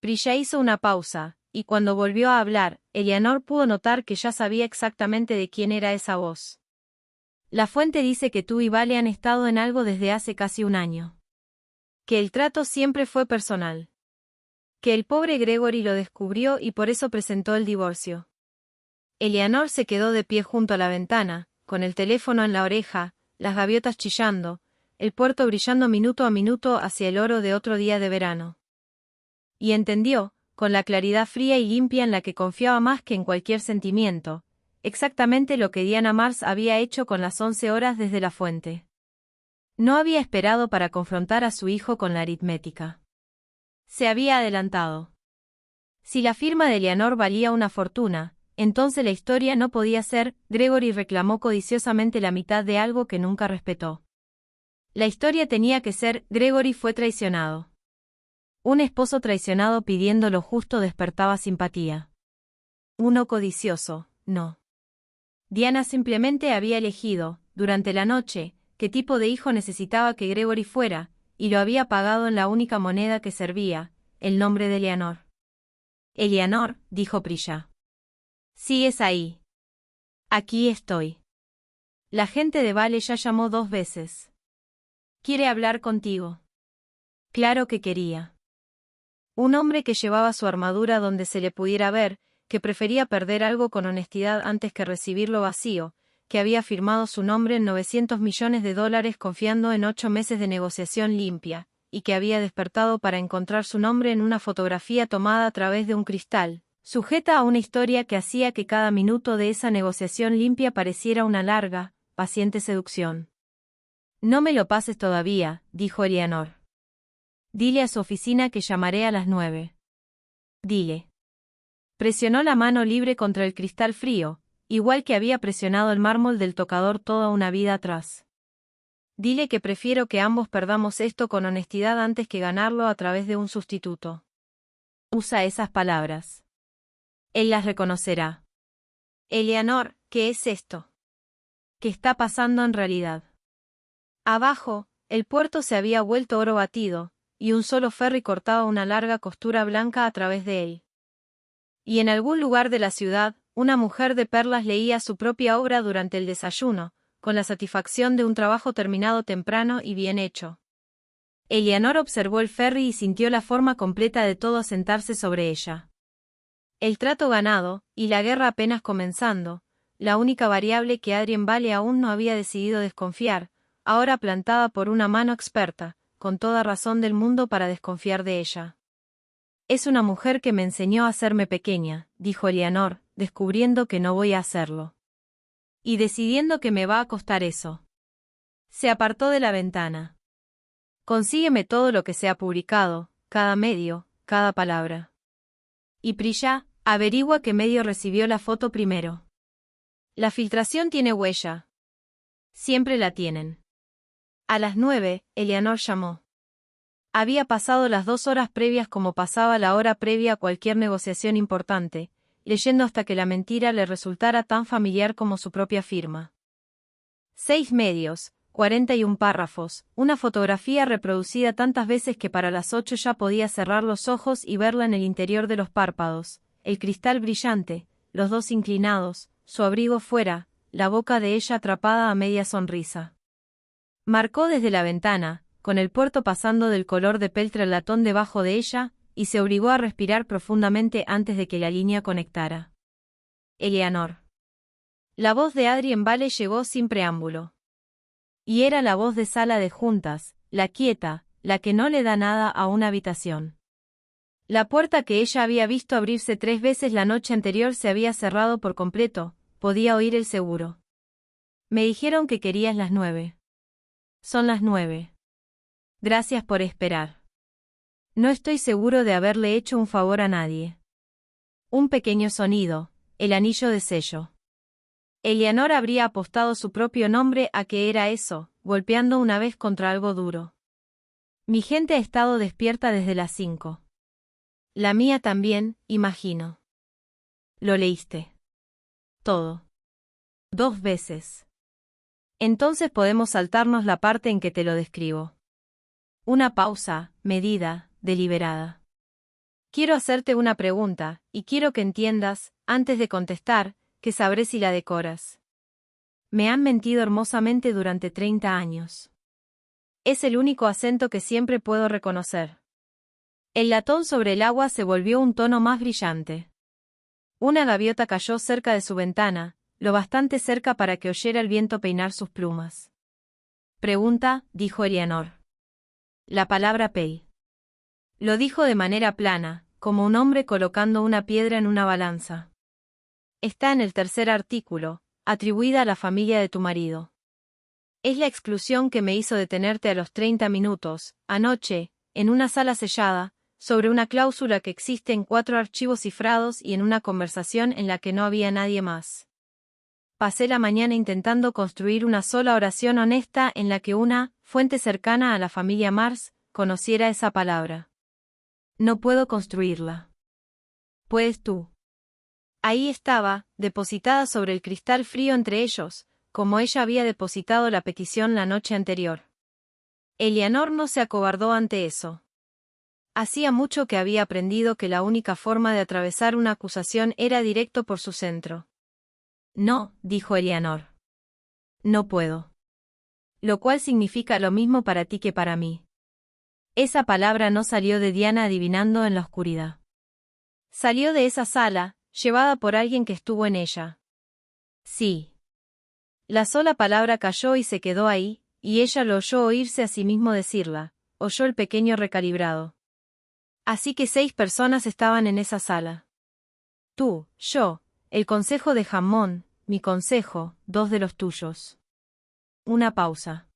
Prisha hizo una pausa, y cuando volvió a hablar, Eleanor pudo notar que ya sabía exactamente de quién era esa voz. La fuente dice que tú y Vale han estado en algo desde hace casi un año. Que el trato siempre fue personal. Que el pobre Gregory lo descubrió y por eso presentó el divorcio. Eleanor se quedó de pie junto a la ventana, con el teléfono en la oreja, las gaviotas chillando, el puerto brillando minuto a minuto hacia el oro de otro día de verano. Y entendió, con la claridad fría y limpia en la que confiaba más que en cualquier sentimiento, exactamente lo que Diana Mars había hecho con las 11 horas desde la fuente. No había esperado para confrontar a su hijo con la aritmética. Se había adelantado. Si la firma de Eleanor valía una fortuna, entonces la historia no podía ser, Gregory reclamó codiciosamente la mitad de algo que nunca respetó. La historia tenía que ser, Gregory fue traicionado. Un esposo traicionado pidiendo lo justo despertaba simpatía. Uno codicioso, no. Diana simplemente había elegido, durante la noche, qué tipo de hijo necesitaba que Gregory fuera, y lo había pagado en la única moneda que servía, el nombre de Eleanor. Eleanor, dijo Prisha. ¿Sigues ahí? Aquí estoy. La gente de Vale ya llamó 2 veces. ¿Quiere hablar contigo? Claro que quería. Un hombre que llevaba su armadura donde se le pudiera ver, que prefería perder algo con honestidad antes que recibirlo vacío, que había firmado su nombre en 900 millones de dólares confiando en 8 meses de negociación limpia, y que había despertado para encontrar su nombre en una fotografía tomada a través de un cristal, sujeta a una historia que hacía que cada minuto de esa negociación limpia pareciera una larga, paciente seducción. No me lo pases todavía, dijo Eleanor. Dile a su oficina que llamaré a las 9. Dile. Presionó la mano libre contra el cristal frío, igual que había presionado el mármol del tocador toda una vida atrás. Dile que prefiero que ambos perdamos esto con honestidad antes que ganarlo a través de un sustituto. Usa esas palabras. Él las reconocerá. Eleanor, ¿qué es esto? ¿Qué está pasando en realidad? Abajo, el puerto se había vuelto oro batido, y un solo ferry cortaba una larga costura blanca a través de él. Y en algún lugar de la ciudad, una mujer de perlas leía su propia obra durante el desayuno, con la satisfacción de un trabajo terminado temprano y bien hecho. Eleanor observó el ferry y sintió la forma completa de todo asentarse sobre ella. El trato ganado, y la guerra apenas comenzando, la única variable que Adrien Vale aún no había decidido desconfiar, ahora plantada por una mano experta, con toda razón del mundo para desconfiar de ella. Es una mujer que me enseñó a hacerme pequeña, dijo Eleanor, descubriendo que no voy a hacerlo. Y decidiendo que me va a costar eso. Se apartó de la ventana. Consígueme todo lo que se ha publicado, cada medio, cada palabra. Y Prisha, averigua qué medio recibió la foto primero. La filtración tiene huella. Siempre la tienen. A las 9, Eleanor llamó. Había pasado las 2 horas previas como pasaba la hora previa a cualquier negociación importante, leyendo hasta que la mentira le resultara tan familiar como su propia firma. 6 medios, 41 párrafos, una fotografía reproducida tantas veces que para las 8 ya podía cerrar los ojos y verla en el interior de los párpados, el cristal brillante, los dos inclinados, su abrigo fuera, la boca de ella atrapada a media sonrisa. Marcó desde la ventana, con el puerto pasando del color de peltre al latón debajo de ella, y se obligó a respirar profundamente antes de que la línea conectara. Eleanor. La voz de Adrien Vale llegó sin preámbulo. Y era la voz de sala de juntas, la quieta, la que no le da nada a una habitación. La puerta que ella había visto abrirse 3 veces la noche anterior se había cerrado por completo, podía oír el seguro. Me dijeron que querías las 9. Son las 9. Gracias por esperar. No estoy seguro de haberle hecho un favor a nadie. Un pequeño sonido, el anillo de sello. Eleanor habría apostado su propio nombre a que era eso, golpeando una vez contra algo duro. Mi gente ha estado despierta desde las 5. La mía también, imagino. ¿Lo leíste? Todo. 2 veces. Entonces podemos saltarnos la parte en que te lo describo. Una pausa, medida, deliberada. Quiero hacerte una pregunta, y quiero que entiendas, antes de contestar, que sabré si la decoras. Me han mentido hermosamente durante 30 años. Es el único acento que siempre puedo reconocer. El latón sobre el agua se volvió un tono más brillante. Una gaviota cayó cerca de su ventana, lo bastante cerca para que oyera el viento peinar sus plumas. Pregunta, dijo Eleanor. La palabra pay. Lo dijo de manera plana, como un hombre colocando una piedra en una balanza. Está en el 3er artículo, atribuida a la familia de tu marido. Es la exclusión que me hizo detenerte a los 30 minutos, anoche, en una sala sellada, sobre una cláusula que existe en 4 archivos cifrados y en una conversación en la que no había nadie más. Pasé la mañana intentando construir una sola oración honesta en la que una fuente cercana a la familia Mars conociera esa palabra. No puedo construirla. ¿Puedes tú? Ahí estaba, depositada sobre el cristal frío entre ellos, como ella había depositado la petición la noche anterior. Eleanor no se acobardó ante eso. Hacía mucho que había aprendido que la única forma de atravesar una acusación era directo por su centro. No, dijo Eleanor. No puedo. Lo cual significa lo mismo para ti que para mí. Esa palabra no salió de Diana adivinando en la oscuridad. Salió de esa sala, llevada por alguien que estuvo en ella. Sí. La sola palabra cayó y se quedó ahí, y ella lo oyó oírse a sí mismo decirla, oyó el pequeño recalibrado. Así que 6 personas estaban en esa sala. Tú, yo, el consejo de Hammond, mi consejo, 2 de los tuyos. Una pausa.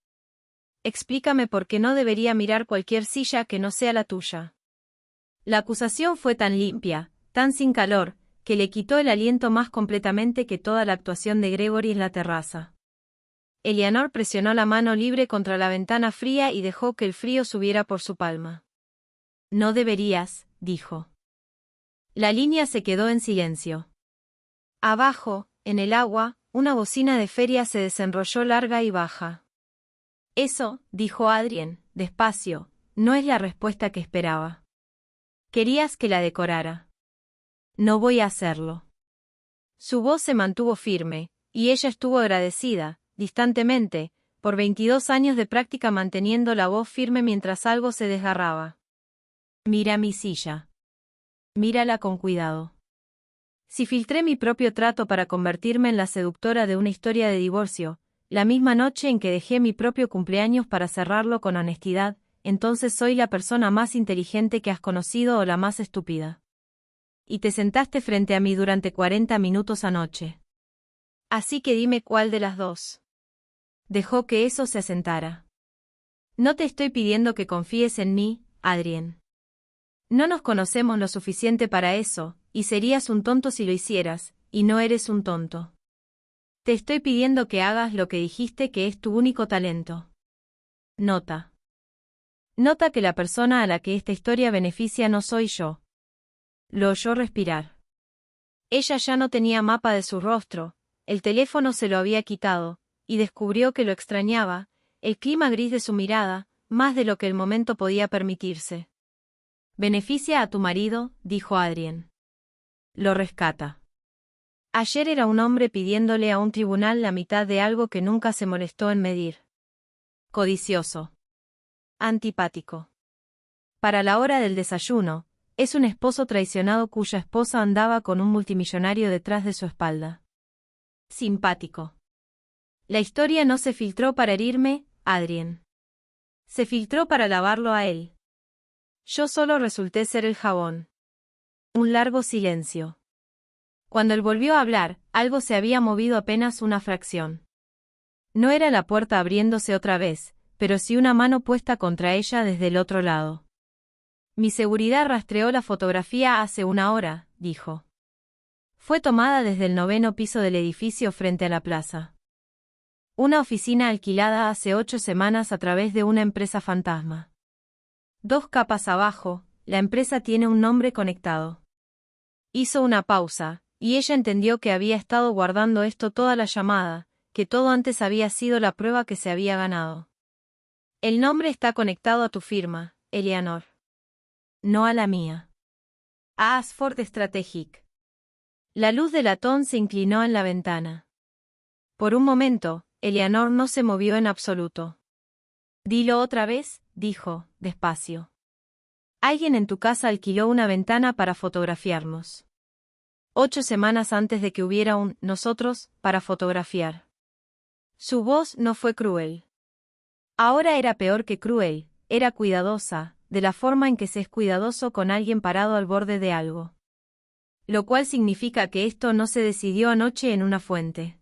Explícame por qué no debería mirar cualquier silla que no sea la tuya. La acusación fue tan limpia, tan sin calor, que le quitó el aliento más completamente que toda la actuación de Gregory en la terraza. Eleanor presionó la mano libre contra la ventana fría y dejó que el frío subiera por su palma. No deberías, dijo. La línea se quedó en silencio. Abajo, en el agua, una bocina de feria se desenrolló larga y baja. Eso, dijo Adrien, despacio, no es la respuesta que esperaba. Querías que la decorara. No voy a hacerlo. Su voz se mantuvo firme, y ella estuvo agradecida, distantemente, por 22 años de práctica manteniendo la voz firme mientras algo se desgarraba. Mira mi silla. Mírala con cuidado. Si filtré mi propio trato para convertirme en la seductora de una historia de divorcio, la misma noche en que dejé mi propio cumpleaños para cerrarlo con honestidad, entonces soy la persona más inteligente que has conocido o la más estúpida. Y te sentaste frente a mí durante 40 minutos anoche. Así que dime cuál de las dos. Dejó que eso se asentara. No te estoy pidiendo que confíes en mí, Adrien. No nos conocemos lo suficiente para eso, y serías un tonto si lo hicieras, y no eres un tonto. Te estoy pidiendo que hagas lo que dijiste que es tu único talento. Nota. Nota que la persona a la que esta historia beneficia no soy yo. Lo oyó respirar. Ella ya no tenía mapa de su rostro, el teléfono se lo había quitado, y descubrió que lo extrañaba, el clima gris de su mirada, más de lo que el momento podía permitirse. Beneficia a tu marido, dijo Adrien. Lo rescata. Ayer era un hombre pidiéndole a un tribunal la mitad de algo que nunca se molestó en medir. Codicioso. Antipático. Para la hora del desayuno, es un esposo traicionado cuya esposa andaba con un multimillonario detrás de su espalda. Simpático. La historia no se filtró para herirme, Adrien. Se filtró para lavarlo a él. Yo solo resulté ser el jabón. Un largo silencio. Cuando él volvió a hablar, algo se había movido apenas una fracción. No era la puerta abriéndose otra vez, pero sí una mano puesta contra ella desde el otro lado. Mi seguridad rastreó la fotografía hace una hora, dijo. Fue tomada desde el 9º piso del edificio frente a la plaza. Una oficina alquilada hace 8 semanas a través de una empresa fantasma. 2 capas abajo, la empresa tiene un nombre conectado. Hizo una pausa, y ella entendió que había estado guardando esto toda la llamada, que todo antes había sido la prueba que se había ganado. El nombre está conectado a tu firma, Eleanor. No a la mía. A Ashford Strategic. La luz de latón se inclinó en la ventana. Por un momento, Eleanor no se movió en absoluto. Dilo otra vez, dijo, despacio. Alguien en tu casa alquiló una ventana para fotografiarnos. 8 semanas antes de que hubiera un nosotros para fotografiar. Su voz no fue cruel. Ahora era peor que cruel, era cuidadosa, de la forma en que se es cuidadoso con alguien parado al borde de algo. Lo cual significa que esto no se decidió anoche en una fuente.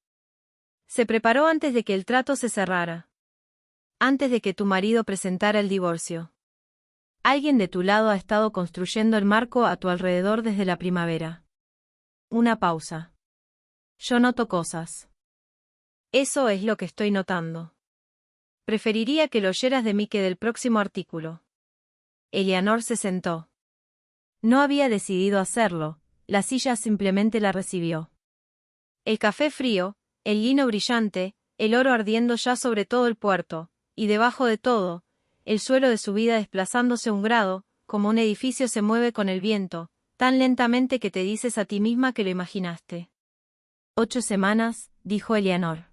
Se preparó antes de que el trato se cerrara. Antes de que tu marido presentara el divorcio. Alguien de tu lado ha estado construyendo el marco a tu alrededor desde la primavera. Una pausa. Yo noto cosas. Eso es lo que estoy notando. Preferiría que lo oyeras de mí que del próximo artículo. Eleanor se sentó. No había decidido hacerlo, la silla simplemente la recibió. El café frío, el lino brillante, el oro ardiendo ya sobre todo el puerto, y debajo de todo, el suelo de su vida desplazándose 1 grado, como un edificio se mueve con el viento, tan lentamente que te dices a ti misma que lo imaginaste. 8 semanas, dijo Eleanor.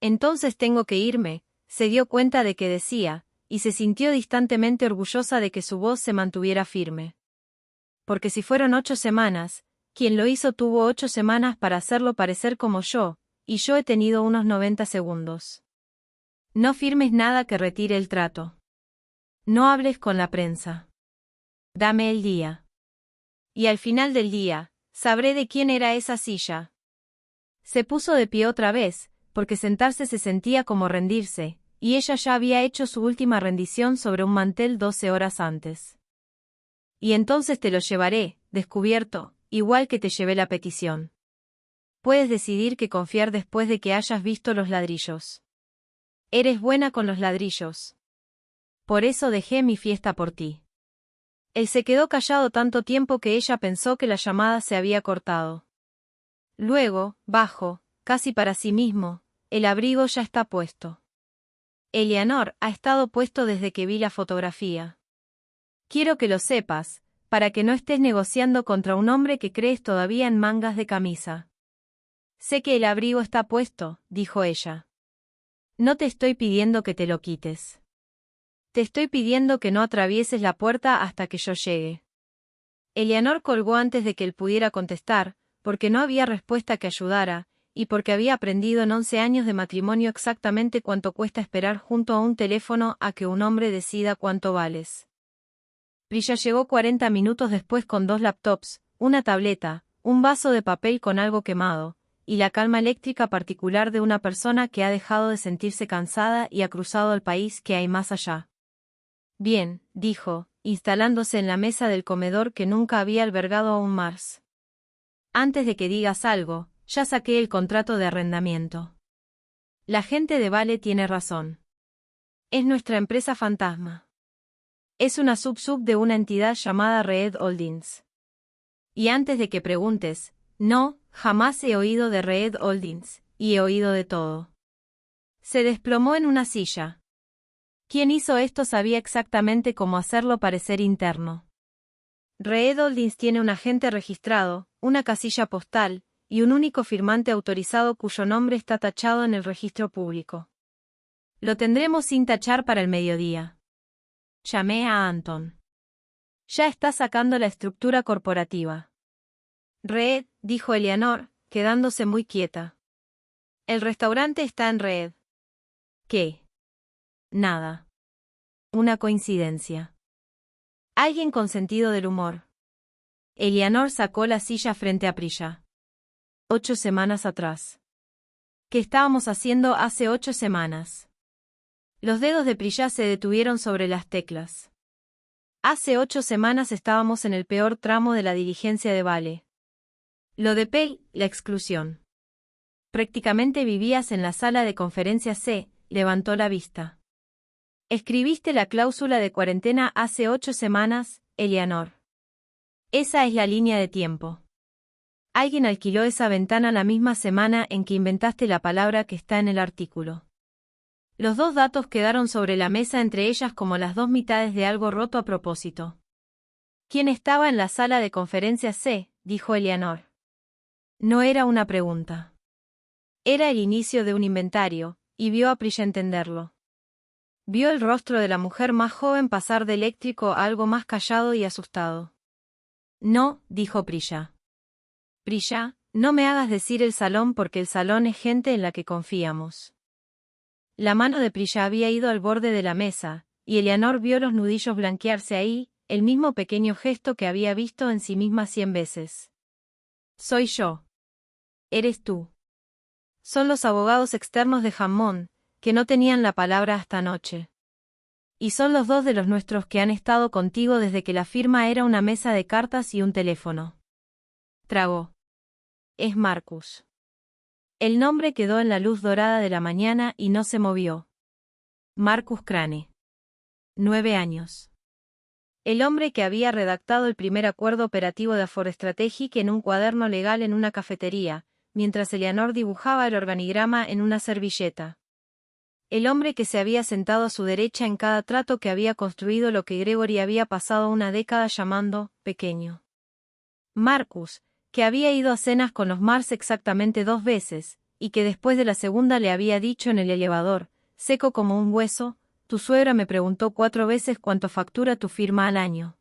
Entonces tengo que irme, se dio cuenta de que decía, y se sintió distantemente orgullosa de que su voz se mantuviera firme. Porque si fueron 8 semanas, quien lo hizo tuvo 8 semanas para hacerlo parecer como yo, y yo he tenido unos 90 segundos. No firmes nada que retire el trato. No hables con la prensa. Dame el día. Y al final del día, sabré de quién era esa silla. Se puso de pie otra vez, porque sentarse se sentía como rendirse, y ella ya había hecho su última rendición sobre un mantel 12 horas antes. Y entonces te lo llevaré, descubierto, igual que te llevé la petición. Puedes decidir que confiar después de que hayas visto los ladrillos. Eres buena con los ladrillos. Por eso dejé mi fiesta por ti. Él se quedó callado tanto tiempo que ella pensó que la llamada se había cortado. Luego, bajo, casi para sí mismo, el abrigo ya está puesto. Eleanor ha estado puesto desde que vi la fotografía. Quiero que lo sepas, para que no estés negociando contra un hombre que crees todavía en mangas de camisa. Sé que el abrigo está puesto, dijo ella. No te estoy pidiendo que te lo quites. Te estoy pidiendo que no atravieses la puerta hasta que yo llegue. Eleanor colgó antes de que él pudiera contestar, porque no había respuesta que ayudara, y porque había aprendido en 11 años de matrimonio exactamente cuánto cuesta esperar junto a un teléfono a que un hombre decida cuánto vales. Prisha llegó 40 minutos después con 2 laptops, una tableta, un vaso de papel con algo quemado, y la calma eléctrica particular de una persona que ha dejado de sentirse cansada y ha cruzado el país que hay más allá. Bien, dijo, instalándose en la mesa del comedor que nunca había albergado a un Mars. Antes de que digas algo, Ya saqué el contrato de arrendamiento. La gente de Vale tiene razón. Es nuestra empresa fantasma. Es una sub de una entidad llamada Red Holdings. Y antes de que preguntes, no, jamás he oído de Red Holdings, y he oído de todo. Se desplomó en una silla. Quien hizo esto sabía exactamente cómo hacerlo parecer interno. Red Holdings tiene un agente registrado, una casilla postal, y un único firmante autorizado cuyo nombre está tachado en el registro público. Lo tendremos sin tachar para el mediodía. Llamé a Anton. Ya está sacando la estructura corporativa. Red, dijo Eleanor, quedándose muy quieta. El restaurante está en Red. ¿Qué? Nada. Una coincidencia. Alguien con sentido del humor. Eleanor sacó la silla frente a Prilla. 8 semanas atrás. ¿Qué estábamos haciendo hace 8 semanas? Los dedos de Prilla se detuvieron sobre las teclas. Hace 8 semanas estábamos en el peor tramo de la dirigencia de Vale. Lo de Pell, la exclusión. Prácticamente vivías en la sala de conferencias C, levantó la vista. Escribiste la cláusula de cuarentena hace 8 semanas, Eleanor. Esa es la línea de tiempo. Alguien alquiló esa ventana la misma semana en que inventaste la palabra que está en el artículo. Los dos datos quedaron sobre la mesa entre ellas como las dos mitades de algo roto a propósito. ¿Quién estaba en la sala de conferencias C?, dijo Eleanor. No era una pregunta. Era el inicio de un inventario, y vio a Prilla entenderlo. Vio el rostro de la mujer más joven pasar de eléctrico a algo más callado y asustado. No, dijo Prilla. Prilla, no me hagas decir el salón porque el salón es gente en la que confiamos. La mano de Prilla había ido al borde de la mesa, y Eleanor vio los nudillos blanquearse ahí, el mismo pequeño gesto que había visto en sí misma 100 veces. Soy yo. Eres tú. Son los abogados externos de Hammond, que no tenían la palabra hasta anoche. Y son los dos de los nuestros que han estado contigo desde que la firma era una mesa de cartas y un teléfono. Tragó. Es Marcus. El nombre quedó en la luz dorada de la mañana y no se movió. Marcus Crane. 9 años. El hombre que había redactado el primer acuerdo operativo de Afore Strategic en un cuaderno legal en una cafetería, mientras Eleanor dibujaba el organigrama en una servilleta. El hombre que se había sentado a su derecha en cada trato que había construido lo que Gregory había pasado una década llamando pequeño. Marcus, que había ido a cenas con los Mars exactamente 2 veces, y que después de la segunda le había dicho en el elevador, seco como un hueso, tu suegra me preguntó 4 veces cuánto factura tu firma al año.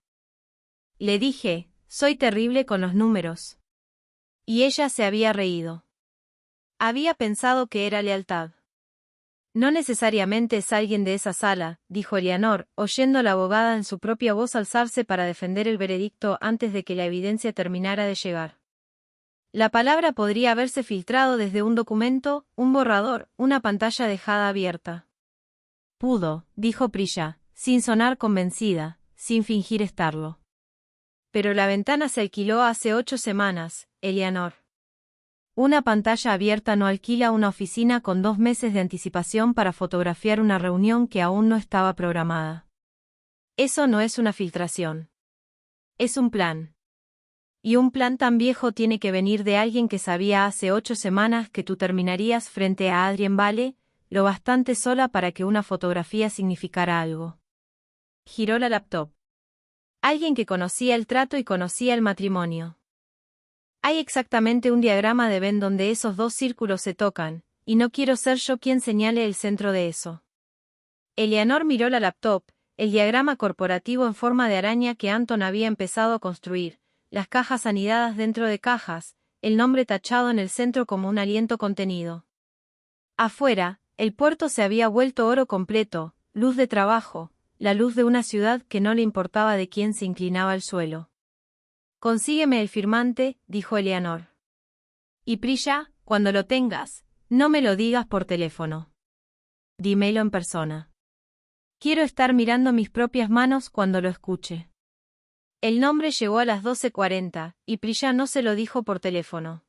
Le dije, soy terrible con los números. Y ella se había reído. Había pensado que era lealtad. No necesariamente es alguien de esa sala, dijo Eleanor, oyendo a la abogada en su propia voz alzarse para defender el veredicto antes de que la evidencia terminara de llegar. La palabra podría haberse filtrado desde un documento, un borrador, una pantalla dejada abierta. Pudo, dijo Prilla, sin sonar convencida, sin fingir estarlo. Pero la ventana se alquiló hace 8 semanas, Eleanor. Una pantalla abierta no alquila una oficina con 2 meses de anticipación para fotografiar una reunión que aún no estaba programada. Eso no es una filtración. Es un plan. Y un plan tan viejo tiene que venir de alguien que sabía hace 8 semanas que tú terminarías frente a Adrien Vale, lo bastante sola para que una fotografía significara algo. Giró la laptop. Alguien que conocía el trato y conocía el matrimonio. Hay exactamente un diagrama de Venn donde esos 2 círculos se tocan, y no quiero ser yo quien señale el centro de eso. Eleanor miró la laptop, el diagrama corporativo en forma de araña que Anton había empezado a construir, las cajas anidadas dentro de cajas, el nombre tachado en el centro como un aliento contenido. Afuera, el puerto se había vuelto oro completo, luz de trabajo, la luz de una ciudad que no le importaba de quién se inclinaba al suelo. Consígueme el firmante, dijo Eleanor. Y Prilla, cuando lo tengas, no me lo digas por teléfono. Dímelo en persona. Quiero estar mirando mis propias manos cuando lo escuche. El nombre llegó a las 12:40, y Prilla no se lo dijo por teléfono.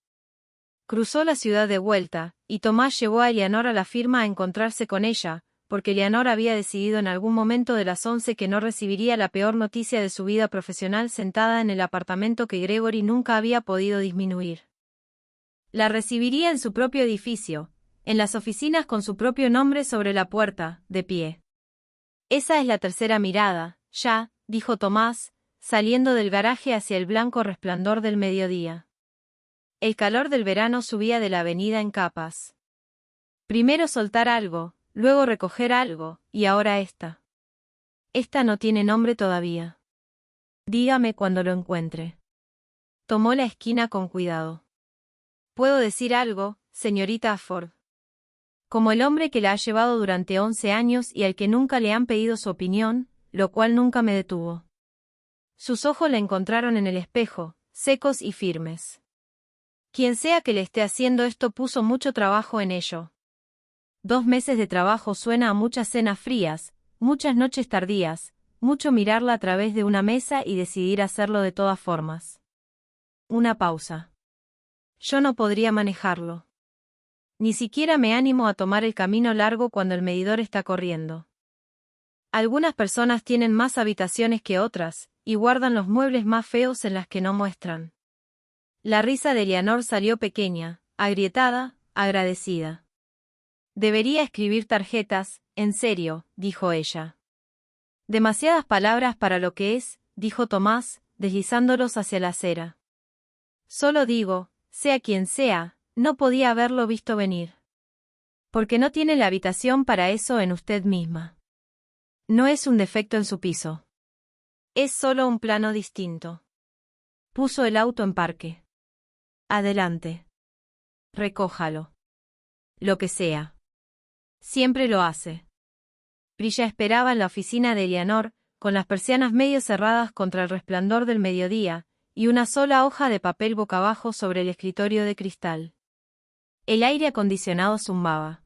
Cruzó la ciudad de vuelta, y Tomás llevó a Eleanor a la firma a encontrarse con ella, porque Eleanor había decidido en algún momento de las 11 que no recibiría la peor noticia de su vida profesional sentada en el apartamento que Gregory nunca había podido disminuir. La recibiría en su propio edificio, en las oficinas con su propio nombre sobre la puerta, de pie. Esa es la tercera mirada, ya, dijo Tomás, saliendo del garaje hacia el blanco resplandor del mediodía. El calor del verano subía de la avenida en capas. Primero soltar algo, luego recoger algo, y ahora esta. Esta no tiene nombre todavía. Dígame cuando lo encuentre. Tomó la esquina con cuidado. ¿Puedo decir algo, señorita Ford? Como el hombre que la ha llevado durante 11 años y al que nunca le han pedido su opinión, lo cual nunca me detuvo. Sus ojos la encontraron en el espejo, secos y firmes. Quien sea que le esté haciendo esto puso mucho trabajo en ello. 2 meses de trabajo suena a muchas cenas frías, muchas noches tardías, mucho mirarla a través de una mesa y decidir hacerlo de todas formas. Una pausa. Yo no podría manejarlo. Ni siquiera me animo a tomar el camino largo cuando el medidor está corriendo. Algunas personas tienen más habitaciones que otras, y guardan los muebles más feos en las que no muestran. La risa de Eleanor salió pequeña, agrietada, agradecida. Debería escribir tarjetas, en serio, dijo ella. Demasiadas palabras para lo que es, dijo Tomás, deslizándolos hacia la acera. Solo digo, sea quien sea, no podía haberlo visto venir. Porque no tiene la habitación para eso en usted misma. No es un defecto en su piso. Es solo un plano distinto. Puso el auto en parque. Adelante. Recójalo. Lo que sea. Siempre lo hace. Prilla esperaba en la oficina de Eleanor, con las persianas medio cerradas contra el resplandor del mediodía, y una sola hoja de papel boca abajo sobre el escritorio de cristal. El aire acondicionado zumbaba.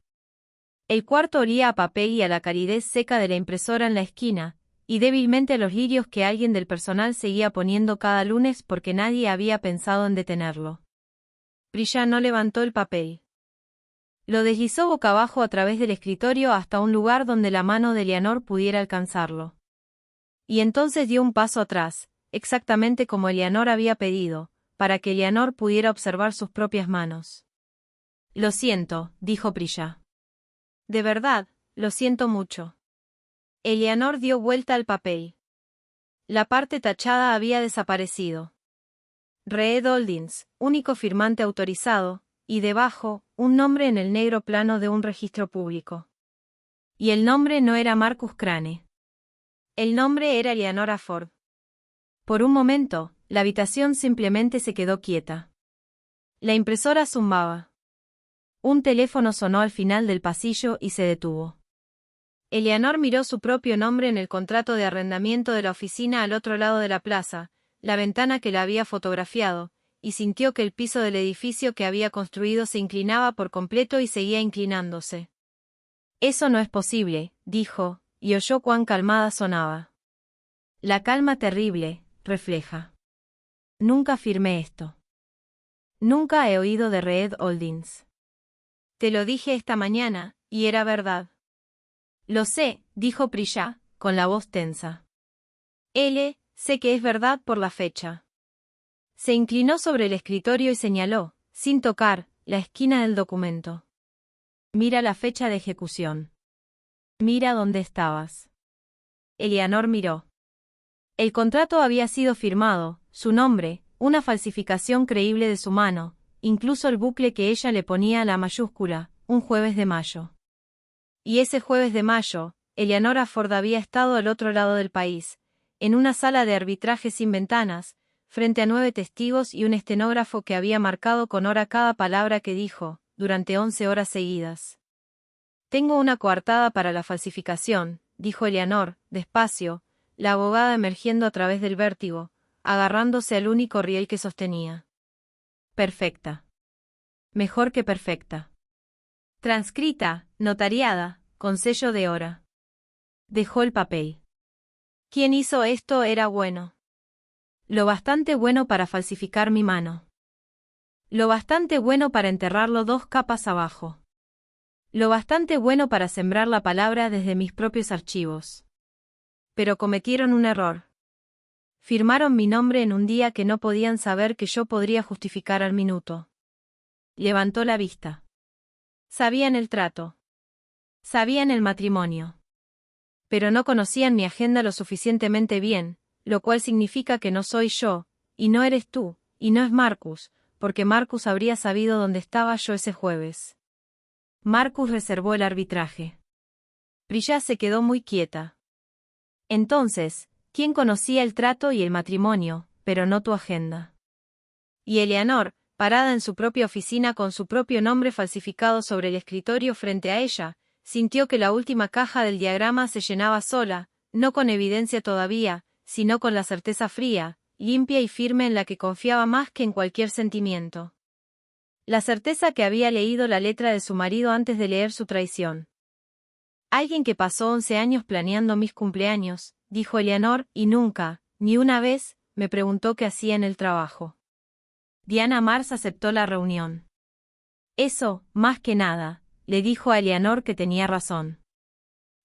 El cuarto olía a papel y a la calidez seca de la impresora en la esquina, y débilmente a los lirios que alguien del personal seguía poniendo cada lunes porque nadie había pensado en detenerlo. Prilla no levantó el papel. Lo deslizó boca abajo a través del escritorio hasta un lugar donde la mano de Eleanor pudiera alcanzarlo. Y entonces dio un paso atrás, exactamente como Eleanor había pedido, para que Eleanor pudiera observar sus propias manos. Lo siento, dijo Prilla. De verdad, lo siento mucho. Eleanor dio vuelta al papel. La parte tachada había desaparecido. Reed Holdings, único firmante autorizado, y debajo, un nombre en el negro plano de un registro público. Y el nombre no era Marcus Crane. El nombre era Eleanor Ford. Por un momento, la habitación simplemente se quedó quieta. La impresora zumbaba. Un teléfono sonó al final del pasillo y se detuvo. Eleanor miró su propio nombre en el contrato de arrendamiento de la oficina al otro lado de la plaza, la ventana que la había fotografiado, y sintió que el piso del edificio que había construido se inclinaba por completo y seguía inclinándose. Eso no es posible, dijo, y oyó cuán calmada sonaba. La calma terrible, refleja. Nunca firmé esto. Nunca he oído de Reed Holdings. Te lo dije esta mañana, y era verdad. Lo sé, dijo Prilla, con la voz tensa. Sé que es verdad por la fecha. Se inclinó sobre el escritorio y señaló, sin tocar, la esquina del documento. Mira la fecha de ejecución. Mira dónde estabas. Eleanor miró. El contrato había sido firmado, su nombre, una falsificación creíble de su mano, incluso el bucle que ella le ponía a la mayúscula, un jueves de mayo. Y ese jueves de mayo, Eleanor Ford había estado al otro lado del país, en una sala de arbitraje sin ventanas, frente a 9 testigos y un estenógrafo que había marcado con hora cada palabra que dijo, durante 11 horas seguidas. Tengo una coartada para la falsificación, dijo Eleanor, despacio, la abogada emergiendo a través del vértigo, agarrándose al único riel que sostenía. Perfecta. Mejor que perfecta. Transcrita, notariada, con sello de hora. Dejó el papel. Quien hizo esto era bueno. Lo bastante bueno para falsificar mi mano. Lo bastante bueno para enterrarlo 2 capas abajo. Lo bastante bueno para sembrar la palabra desde mis propios archivos. Pero cometieron un error. Firmaron mi nombre en un día que no podían saber que yo podría justificar al minuto. Levantó la vista. Sabían el trato. Sabían el matrimonio. Pero no conocían mi agenda lo suficientemente bien, lo cual significa que no soy yo, y no eres tú, y no es Marcus, porque Marcus habría sabido dónde estaba yo ese jueves. Marcus reservó el arbitraje. Prisha se quedó muy quieta. Entonces, ¿quién conocía el trato y el matrimonio, pero no tu agenda? Y Eleanor, parada en su propia oficina con su propio nombre falsificado sobre el escritorio frente a ella, sintió que la última caja del diagrama se llenaba sola, no con evidencia todavía, sino con la certeza fría, limpia y firme en la que confiaba más que en cualquier sentimiento. La certeza que había leído la letra de su marido antes de leer su traición. Alguien que pasó 11 años planeando mis cumpleaños, dijo Eleanor, y nunca, ni una vez, me preguntó qué hacía en el trabajo. Diana Mars aceptó la reunión. Eso, más que nada, le dijo a Eleanor que tenía razón.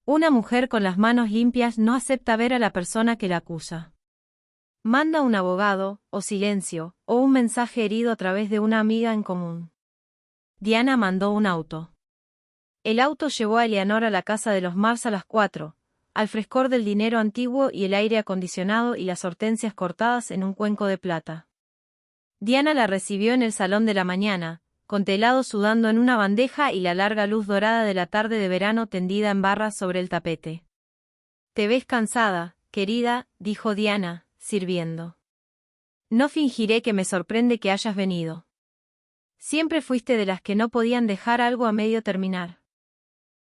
Una mujer con las manos limpias no acepta ver a la persona que la acusa. Manda un abogado, o silencio, o un mensaje herido a través de una amiga en común. Diana mandó un auto. El auto llevó a Eleanor a la casa de los Mars a las 4, al frescor del dinero antiguo y el aire acondicionado y las hortensias cortadas en un cuenco de plata. Diana la recibió en el salón de la mañana, con telado sudando en una bandeja y la larga luz dorada de la tarde de verano tendida en barras sobre el tapete. «Te ves cansada, querida», dijo Diana, sirviendo. «No fingiré que me sorprende que hayas venido. Siempre fuiste de las que no podían dejar algo a medio terminar».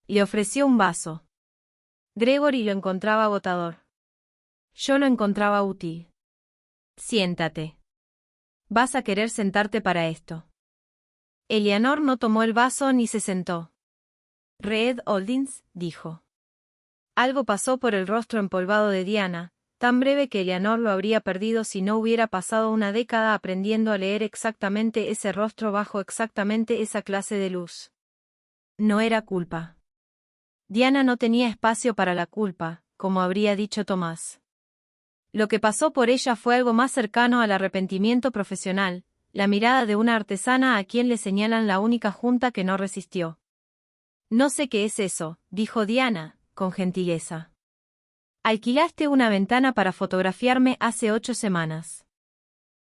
Le ofreció un vaso. Gregory lo encontraba agotador. Yo lo encontraba útil. «Siéntate. Vas a querer sentarte para esto». Eleanor no tomó el vaso ni se sentó. «Red Holdings», dijo. Algo pasó por el rostro empolvado de Diana, tan breve que Eleanor lo habría perdido si no hubiera pasado una década aprendiendo a leer exactamente ese rostro bajo exactamente esa clase de luz. No era culpa. Diana no tenía espacio para la culpa, como habría dicho Tomás. Lo que pasó por ella fue algo más cercano al arrepentimiento profesional, la mirada de una artesana a quien le señalan la única junta que no resistió. «No sé qué es eso», dijo Diana, con gentileza. «Alquilaste una ventana para fotografiarme hace 8 semanas.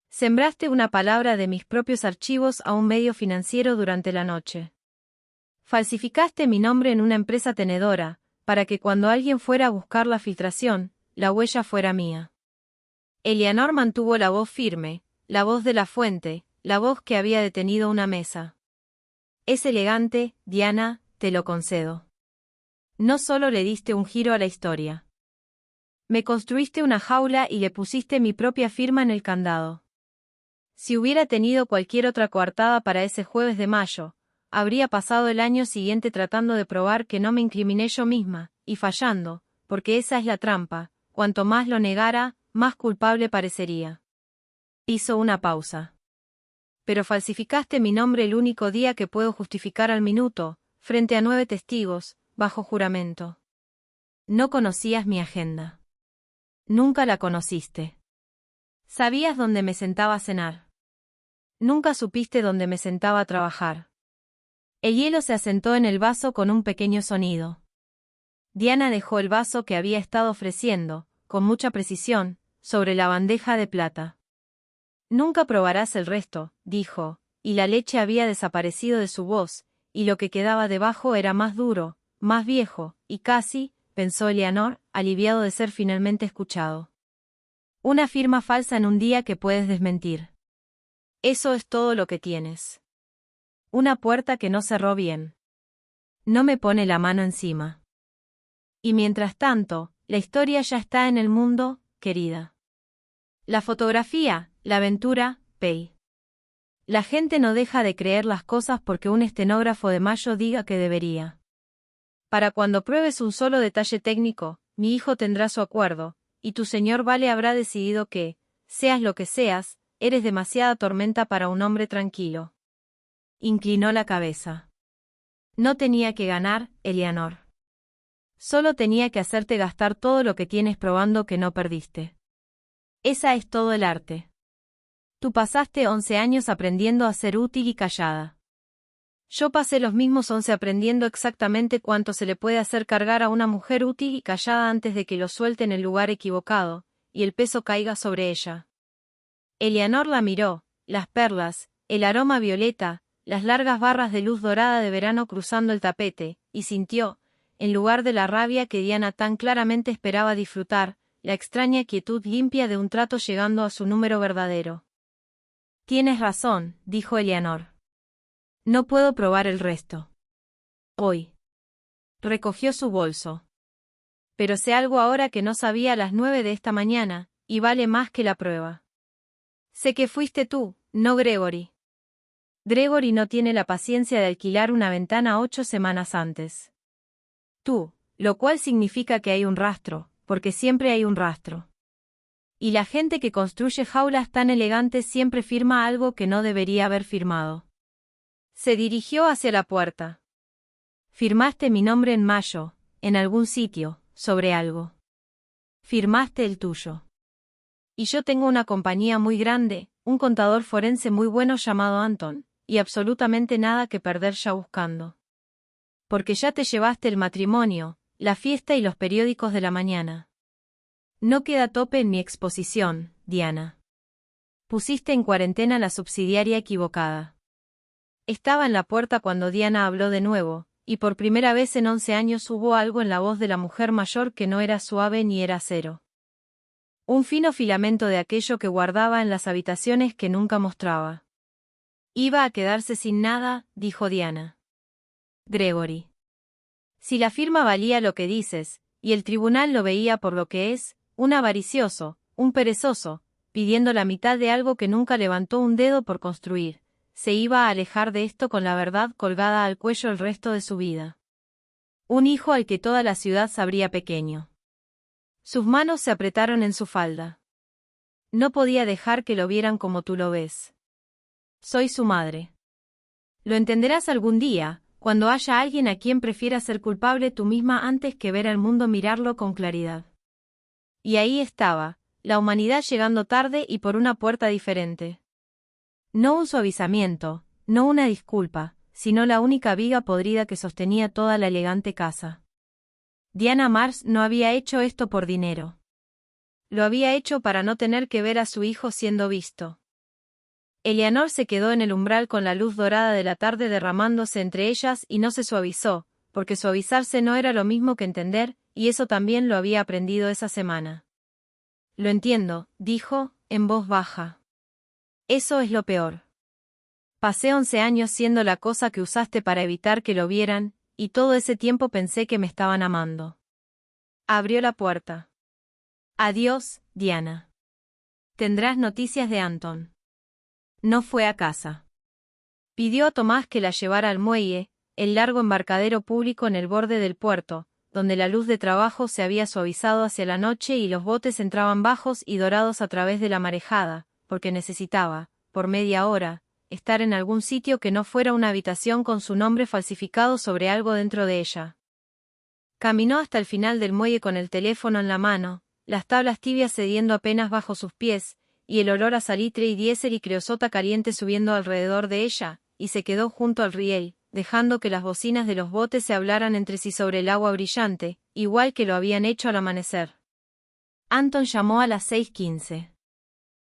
Sembraste una palabra de mis propios archivos a un medio financiero durante la noche. Falsificaste mi nombre en una empresa tenedora, para que cuando alguien fuera a buscar la filtración, la huella fuera mía». Eleanor mantuvo la voz firme, la voz de la fuente, la voz que había detenido una mesa. «Es elegante, Diana, te lo concedo. No solo le diste un giro a la historia. Me construiste una jaula y le pusiste mi propia firma en el candado. Si hubiera tenido cualquier otra coartada para ese jueves de mayo, habría pasado el año siguiente tratando de probar que no me incriminé yo misma, y fallando, porque esa es la trampa, cuanto más lo negara, más culpable parecería». Hizo una pausa. «Pero falsificaste mi nombre el único día que puedo justificar al minuto, frente a 9 testigos, bajo juramento. No conocías mi agenda. Nunca la conociste. Sabías dónde me sentaba a cenar. Nunca supiste dónde me sentaba a trabajar». El hielo se asentó en el vaso con un pequeño sonido. Diana dejó el vaso que había estado ofreciendo, con mucha precisión, sobre la bandeja de plata. «Nunca probarás el resto», dijo, y la leche había desaparecido de su voz, y lo que quedaba debajo era más duro, más viejo, y casi, pensó Eleanor, aliviado de ser finalmente escuchado. «Una firma falsa en un día que puedes desmentir. Eso es todo lo que tienes. Una puerta que no cerró bien. No me pone la mano encima. Y mientras tanto, la historia ya está en el mundo, querida. La fotografía, la aventura, Pei. La gente no deja de creer las cosas porque un estenógrafo de Mayo diga que debería. Para cuando pruebes un solo detalle técnico, mi hijo tendrá su acuerdo, y tu señor Vale habrá decidido que, seas lo que seas, eres demasiada tormenta para un hombre tranquilo. Inclinó la cabeza. No tenía que ganar, Eleanor. Solo tenía que hacerte gastar todo lo que tienes probando que no perdiste. Esa es todo el arte. Tú pasaste 11 años aprendiendo a ser útil y callada. Yo pasé los mismos 11 aprendiendo exactamente cuánto se le puede hacer cargar a una mujer útil y callada antes de que lo suelte en el lugar equivocado, y el peso caiga sobre ella. Eleanor la miró, las perlas, el aroma violeta, las largas barras de luz dorada de verano cruzando el tapete, y sintió, en lugar de la rabia que Diana tan claramente esperaba disfrutar, la extraña quietud limpia de un trato llegando a su número verdadero. Tienes razón, dijo Eleanor. No puedo probar el resto. Hoy. Recogió su bolso. Pero sé algo ahora que no sabía a las 9 de esta mañana, y vale más que la prueba. Sé que fuiste tú, no Gregory. Gregory no tiene la paciencia de alquilar una ventana 8 semanas antes. Tú, lo cual significa que hay un rastro, porque siempre hay un rastro. Y la gente que construye jaulas tan elegantes siempre firma algo que no debería haber firmado. Se dirigió hacia la puerta. Firmaste mi nombre en mayo, en algún sitio, sobre algo. Firmaste el tuyo. Y yo tengo una compañía muy grande, un contador forense muy bueno llamado Anton, y absolutamente nada que perder ya buscando. Porque ya te llevaste el matrimonio, la fiesta y los periódicos de la mañana. No queda tope en mi exposición, Diana. Pusiste en cuarentena la subsidiaria equivocada. Estaba en la puerta cuando Diana habló de nuevo, y por primera vez en 11 años hubo algo en la voz de la mujer mayor que no era suave ni era acero. Un fino filamento de aquello que guardaba en las habitaciones que nunca mostraba. Iba a quedarse sin nada, dijo Diana. Gregory. Si la firma valía lo que dices, y el tribunal lo veía por lo que es, un avaricioso, un perezoso, pidiendo la mitad de algo que nunca levantó un dedo por construir, se iba a alejar de esto con la verdad colgada al cuello el resto de su vida. Un hijo al que toda la ciudad sabría pequeño. Sus manos se apretaron en su falda. No podía dejar que lo vieran como tú lo ves. Soy su madre. Lo entenderás algún día, cuando haya alguien a quien prefieras ser culpable tú misma antes que ver al mundo mirarlo con claridad. Y ahí estaba, la humanidad llegando tarde y por una puerta diferente. No un suavizamiento, no una disculpa, sino la única viga podrida que sostenía toda la elegante casa. Diana Mars no había hecho esto por dinero. Lo había hecho para no tener que ver a su hijo siendo visto. Eleanor se quedó en el umbral con la luz dorada de la tarde derramándose entre ellas y no se suavizó, porque suavizarse no era lo mismo que entender, y eso también lo había aprendido esa semana. Lo entiendo, dijo, en voz baja. Eso es lo peor. Pasé 11 años siendo la cosa que usaste para evitar que lo vieran, y todo ese tiempo pensé que me estaban amando. Abrió la puerta. Adiós, Diana. Tendrás noticias de Anton. No fue a casa. Pidió a Tomás que la llevara al muelle, el largo embarcadero público en el borde del puerto, donde la luz de trabajo se había suavizado hacia la noche y los botes entraban bajos y dorados a través de la marejada, porque necesitaba, por media hora, estar en algún sitio que no fuera una habitación con su nombre falsificado sobre algo dentro de ella. Caminó hasta el final del muelle con el teléfono en la mano, las tablas tibias cediendo apenas bajo sus pies, y el olor a salitre y diésel y creosota caliente subiendo alrededor de ella, y se quedó junto al riel, dejando que las bocinas de los botes se hablaran entre sí sobre el agua brillante, igual que lo habían hecho al amanecer. Anton llamó a las 6:15.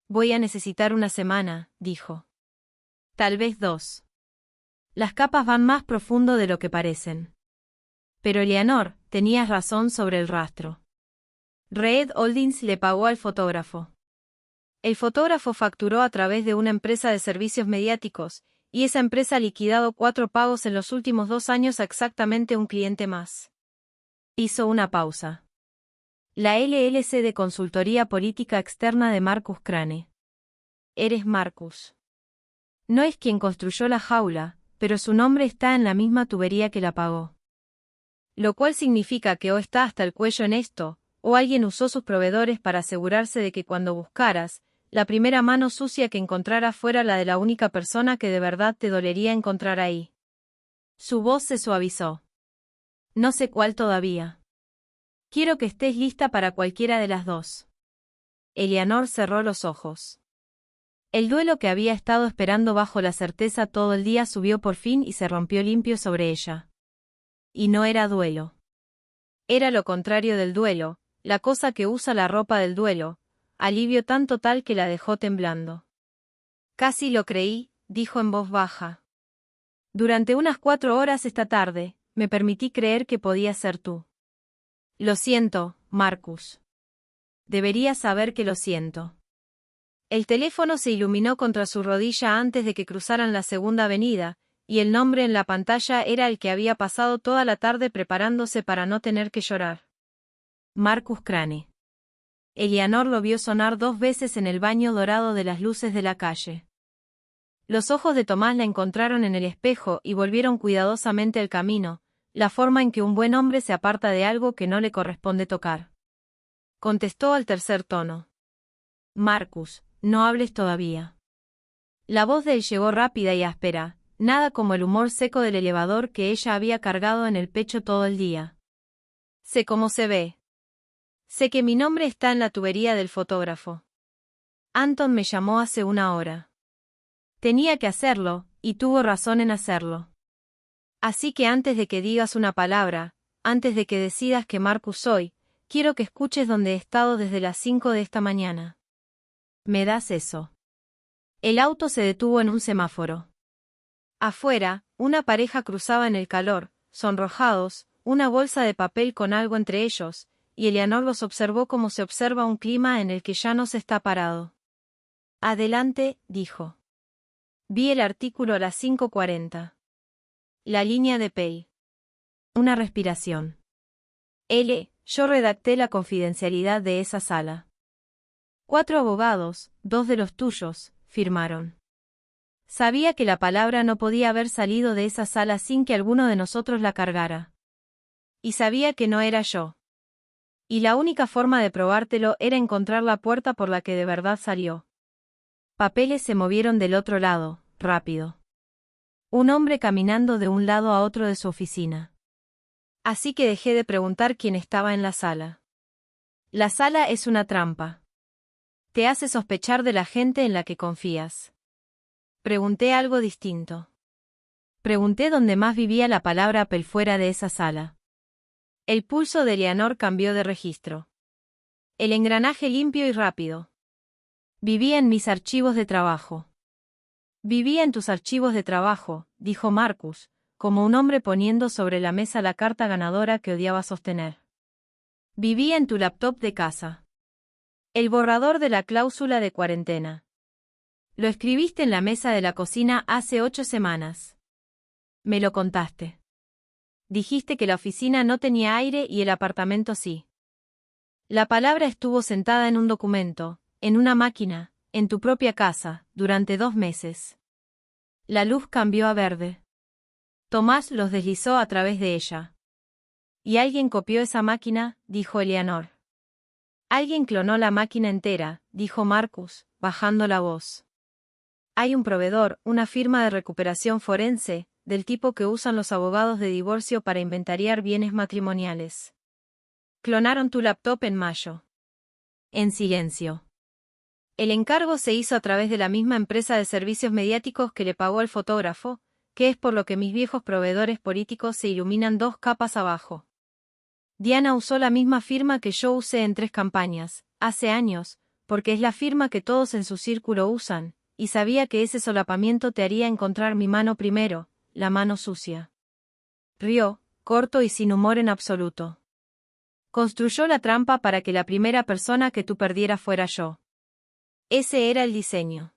Voy a necesitar una semana, dijo. Tal vez 2. Las capas van más profundo de lo que parecen. Pero Eleanor, tenías razón sobre el rastro. Reed Holdings le pagó al fotógrafo. El fotógrafo facturó a través de una empresa de servicios mediáticos, y esa empresa ha liquidado 4 pagos en los últimos 2 años a exactamente un cliente más. Hizo una pausa. La LLC de Consultoría Política Externa de Marcus Crane. Eres Marcus. No es quien construyó la jaula, pero su nombre está en la misma tubería que la pagó. Lo cual significa que o está hasta el cuello en esto, o alguien usó sus proveedores para asegurarse de que cuando buscaras, la primera mano sucia que encontrara fuera la de la única persona que de verdad te dolería encontrar ahí. Su voz se suavizó. No sé cuál todavía. Quiero que estés lista para cualquiera de las dos. Eleanor cerró los ojos. El duelo que había estado esperando bajo la certeza todo el día subió por fin y se rompió limpio sobre ella. Y no era duelo. Era lo contrario del duelo, la cosa que usa la ropa del duelo, alivio tan total que la dejó temblando. Casi lo creí, dijo en voz baja. Durante unas 4 horas esta tarde, me permití creer que podías ser tú. Lo siento, Marcus. Deberías saber que lo siento. El teléfono se iluminó contra su rodilla antes de que cruzaran la segunda avenida, y el nombre en la pantalla era el que había pasado toda la tarde preparándose para no tener que llorar. Marcus Crane. Eleanor lo vio sonar 2 veces en el baño dorado de las luces de la calle. Los ojos de Tomás la encontraron en el espejo y volvieron cuidadosamente el camino, la forma en que un buen hombre se aparta de algo que no le corresponde tocar. Contestó al tercer tono. Marcus, no hables todavía. La voz de él llegó rápida y áspera, nada como el humor seco del elevador que ella había cargado en el pecho todo el día. Sé cómo se ve. Sé que mi nombre está en la tubería del fotógrafo. Anton me llamó hace 1 hora. Tenía que hacerlo, y tuvo razón en hacerlo. Así que antes de que digas una palabra, antes de que decidas que Marcus soy, quiero que escuches dónde he estado desde las 5 de esta mañana. ¿Me das eso? El auto se detuvo en un semáforo. Afuera, una pareja cruzaba en el calor, sonrojados, una bolsa de papel con algo entre ellos, y Eleanor los observó como se observa un clima en el que ya no se está parado. Adelante, dijo. Vi el artículo a las 5:40. La línea de Pei. Una respiración. Yo redacté la confidencialidad de esa sala. 4 abogados, 2 de los tuyos, firmaron. Sabía que la palabra no podía haber salido de esa sala sin que alguno de nosotros la cargara. Y sabía que no era yo. Y la única forma de probártelo era encontrar la puerta por la que de verdad salió. Papeles se movieron del otro lado, rápido. Un hombre caminando de un lado a otro de su oficina. Así que dejé de preguntar quién estaba en la sala. La sala es una trampa. Te hace sospechar de la gente en la que confías. Pregunté algo distinto. Pregunté dónde más vivía la palabra Apple fuera de esa sala. El pulso de Eleanor cambió de registro. El engranaje limpio y rápido. Vivía en mis archivos de trabajo. Vivía en tus archivos de trabajo, dijo Marcus, como un hombre poniendo sobre la mesa la carta ganadora que odiaba sostener. Vivía en tu laptop de casa. El borrador de la cláusula de cuarentena. Lo escribiste en la mesa de la cocina hace 8 semanas. Me lo contaste. Dijiste que la oficina no tenía aire y el apartamento sí. La palabra estuvo sentada en un documento, en una máquina, en tu propia casa, durante 2 meses. La luz cambió a verde. Tomás los deslizó a través de ella. ¿Y alguien copió esa máquina?, dijo Eleanor. Alguien clonó la máquina entera, dijo Marcus, bajando la voz. Hay un proveedor, una firma de recuperación forense, del tipo que usan los abogados de divorcio para inventariar bienes matrimoniales. Clonaron tu laptop en mayo. En silencio. El encargo se hizo a través de la misma empresa de servicios mediáticos que le pagó al fotógrafo, que es por lo que mis viejos proveedores políticos se iluminan 2 capas abajo. Diana usó la misma firma que yo usé en 3 campañas, hace años, porque es la firma que todos en su círculo usan, y sabía que ese solapamiento te haría encontrar mi mano primero, la mano sucia. Rió, corto y sin humor en absoluto. Construyó la trampa para que la primera persona que tú perdieras fuera yo. Ese era el diseño.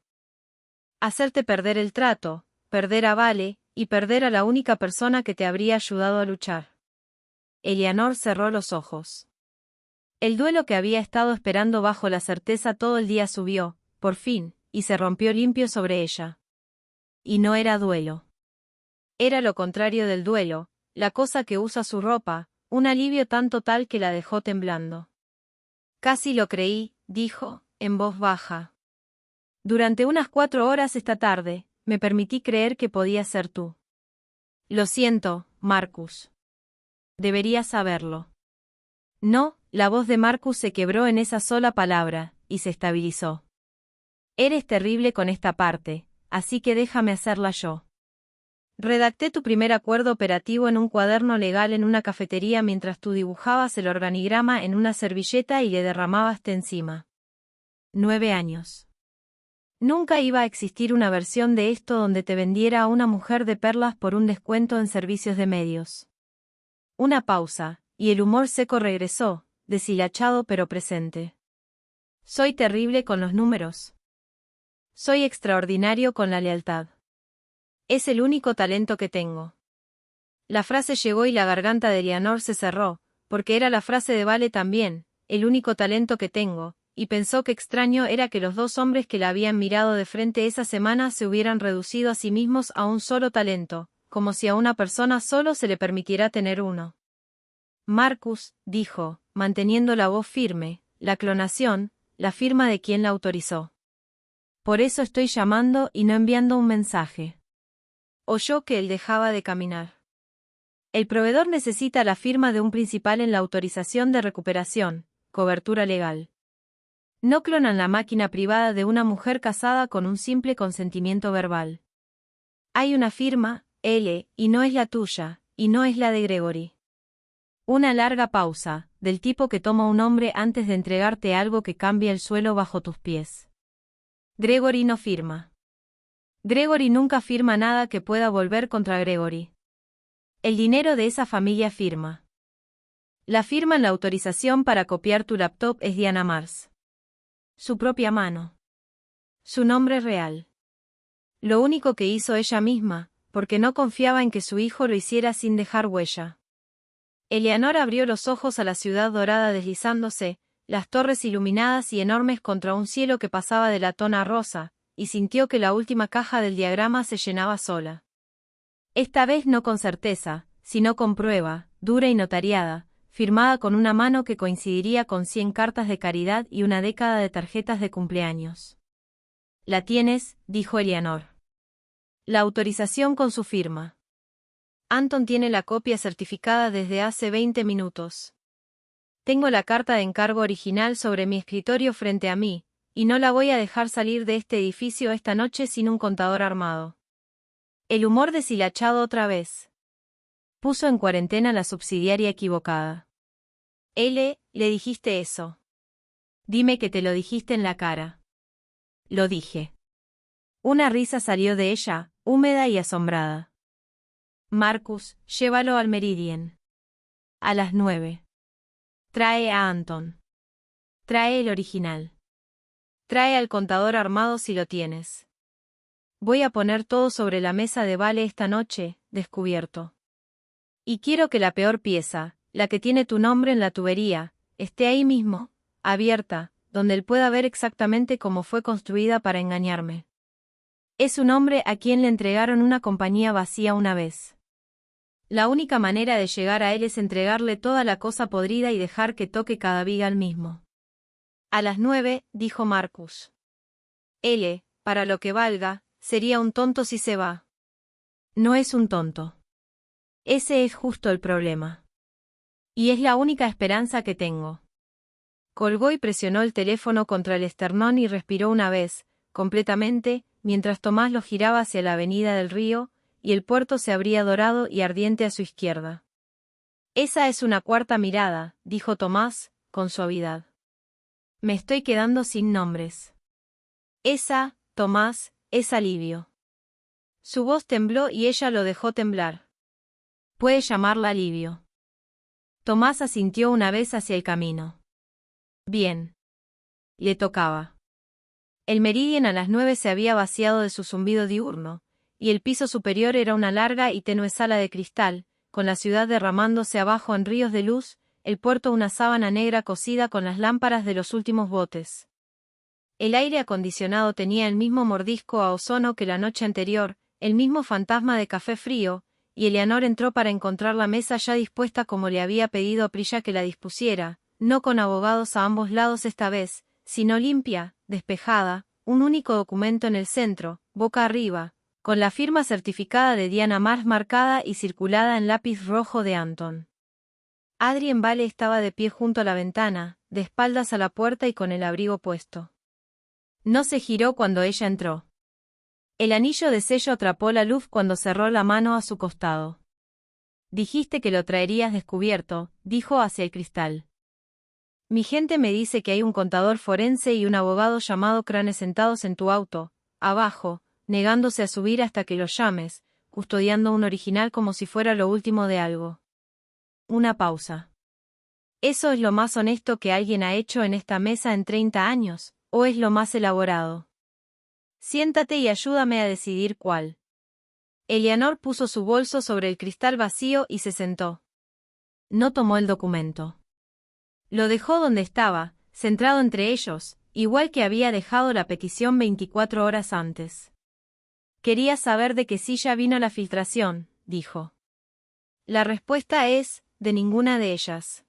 Hacerte perder el trato, perder a Vale, y perder a la única persona que te habría ayudado a luchar. Eleanor cerró los ojos. El duelo que había estado esperando bajo la certeza todo el día subió, por fin, y se rompió limpio sobre ella. Y no era duelo. Era lo contrario del duelo, la cosa que usa su ropa, un alivio tan total que la dejó temblando. Casi lo creí, dijo, en voz baja. Durante unas 4 horas esta tarde, me permití creer que podías ser tú. Lo siento, Marcus. Deberías saberlo. No, la voz de Marcus se quebró en esa sola palabra, y se estabilizó. Eres terrible con esta parte, así que déjame hacerla yo. Redacté tu primer acuerdo operativo en un cuaderno legal en una cafetería mientras tú dibujabas el organigrama en una servilleta y le derramabas té encima. 9 años. Nunca iba a existir una versión de esto donde te vendiera a una mujer de perlas por un descuento en servicios de medios. Una pausa, y el humor seco regresó, deshilachado pero presente. Soy terrible con los números. Soy extraordinario con la lealtad. Es el único talento que tengo. La frase llegó y la garganta de Eleanor se cerró, porque era la frase de Vale también, el único talento que tengo, y pensó que extraño era que los dos hombres que la habían mirado de frente esa semana se hubieran reducido a sí mismos a un solo talento, como si a una persona solo se le permitiera tener uno. Marcus, dijo, manteniendo la voz firme, la clonación, la firma de quien la autorizó. Por eso estoy llamando y no enviando un mensaje. Oyó que él dejaba de caminar. El proveedor necesita la firma de un principal en la autorización de recuperación, cobertura legal. No clonan la máquina privada de una mujer casada con un simple consentimiento verbal. Hay una firma, L, y no es la tuya, y no es la de Gregory. Una larga pausa, del tipo que toma un hombre antes de entregarte algo que cambia el suelo bajo tus pies. Gregory no firma. Gregory nunca firma nada que pueda volver contra Gregory. El dinero de esa familia firma. La firma en la autorización para copiar tu laptop es Diana Mars. Su propia mano. Su nombre real. Lo único que hizo ella misma, porque no confiaba en que su hijo lo hiciera sin dejar huella. Eleanor abrió los ojos a la ciudad dorada deslizándose, las torres iluminadas y enormes contra un cielo que pasaba de latón a rosa, y sintió que la última caja del diagrama se llenaba sola. Esta vez no con certeza, sino con prueba, dura y notariada, firmada con una mano que coincidiría con 100 cartas de caridad y una década de tarjetas de cumpleaños. «La tienes», dijo Eleanor. La autorización con su firma. Anton tiene la copia certificada desde hace 20 minutos. Tengo la carta de encargo original sobre mi escritorio frente a mí, y no la voy a dejar salir de este edificio esta noche sin un contador armado. El humor deshilachado otra vez. Puso en cuarentena la subsidiaria equivocada. L, le dijiste eso. Dime que te lo dijiste en la cara. Lo dije. Una risa salió de ella, húmeda y asombrada. Marcus, llévalo al Meridian. A las 9. Trae a Anton. Trae el original. Trae al contador armado si lo tienes. Voy a poner todo sobre la mesa de Vale esta noche, descubierto. Y quiero que la peor pieza, la que tiene tu nombre en la tubería, esté ahí mismo, abierta, donde él pueda ver exactamente cómo fue construida para engañarme. Es un hombre a quien le entregaron una compañía vacía una vez. La única manera de llegar a él es entregarle toda la cosa podrida y dejar que toque cada viga al mismo. A las 9, dijo Marcus. L, para lo que valga, sería un tonto si se va. No es un tonto. Ese es justo el problema. Y es la única esperanza que tengo. Colgó y presionó el teléfono contra el esternón y respiró una vez, completamente, mientras Tomás lo giraba hacia la avenida del río, y el puerto se abría dorado y ardiente a su izquierda. Esa es una cuarta mirada, dijo Tomás, con suavidad. Me estoy quedando sin nombres. Esa, Tomás, es alivio. Su voz tembló y ella lo dejó temblar. Puede llamarla alivio. Tomás asintió una vez hacia el camino. Bien. Le tocaba. El Meridian a las 9 se había vaciado de su zumbido diurno, y el piso superior era una larga y tenue sala de cristal, con la ciudad derramándose abajo en ríos de luz, el puerto una sábana negra cosida con las lámparas de los últimos botes. El aire acondicionado tenía el mismo mordisco a ozono que la noche anterior, el mismo fantasma de café frío, y Eleanor entró para encontrar la mesa ya dispuesta como le había pedido a Prilla que la dispusiera, no con abogados a ambos lados esta vez, sino limpia, despejada, un único documento en el centro, boca arriba, con la firma certificada de Diana Mars marcada y circulada en lápiz rojo de Anton. Adrien Vale estaba de pie junto a la ventana, de espaldas a la puerta y con el abrigo puesto. No se giró cuando ella entró. El anillo de sello atrapó la luz cuando cerró la mano a su costado. Dijiste que lo traerías descubierto, dijo hacia el cristal. Mi gente me dice que hay un contador forense y un abogado llamado Crane sentados en tu auto, abajo, negándose a subir hasta que los llames, custodiando un original como si fuera lo último de algo. Una pausa. ¿Eso es lo más honesto que alguien ha hecho en esta mesa en 30 años, o es lo más elaborado? Siéntate y ayúdame a decidir cuál. Eleanor puso su bolso sobre el cristal vacío y se sentó. No tomó el documento. Lo dejó donde estaba, centrado entre ellos, igual que había dejado la petición 24 horas antes. Quería saber de qué silla vino la filtración, dijo. La respuesta es, de ninguna de ellas.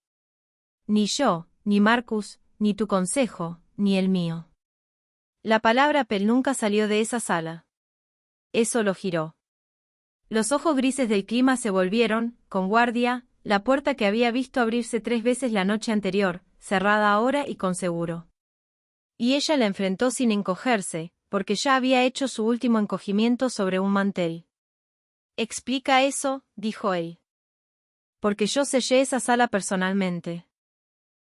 Ni yo, ni Marcus, ni tu consejo, ni el mío. La palabra Pell nunca salió de esa sala. Eso lo giró. Los ojos grises del clima se volvieron, con guardia, la puerta que había visto abrirse 3 veces la noche anterior, cerrada ahora y con seguro. Y ella la enfrentó sin encogerse, porque ya había hecho su último encogimiento sobre un mantel. Explica eso, dijo él. Porque yo sellé esa sala personalmente.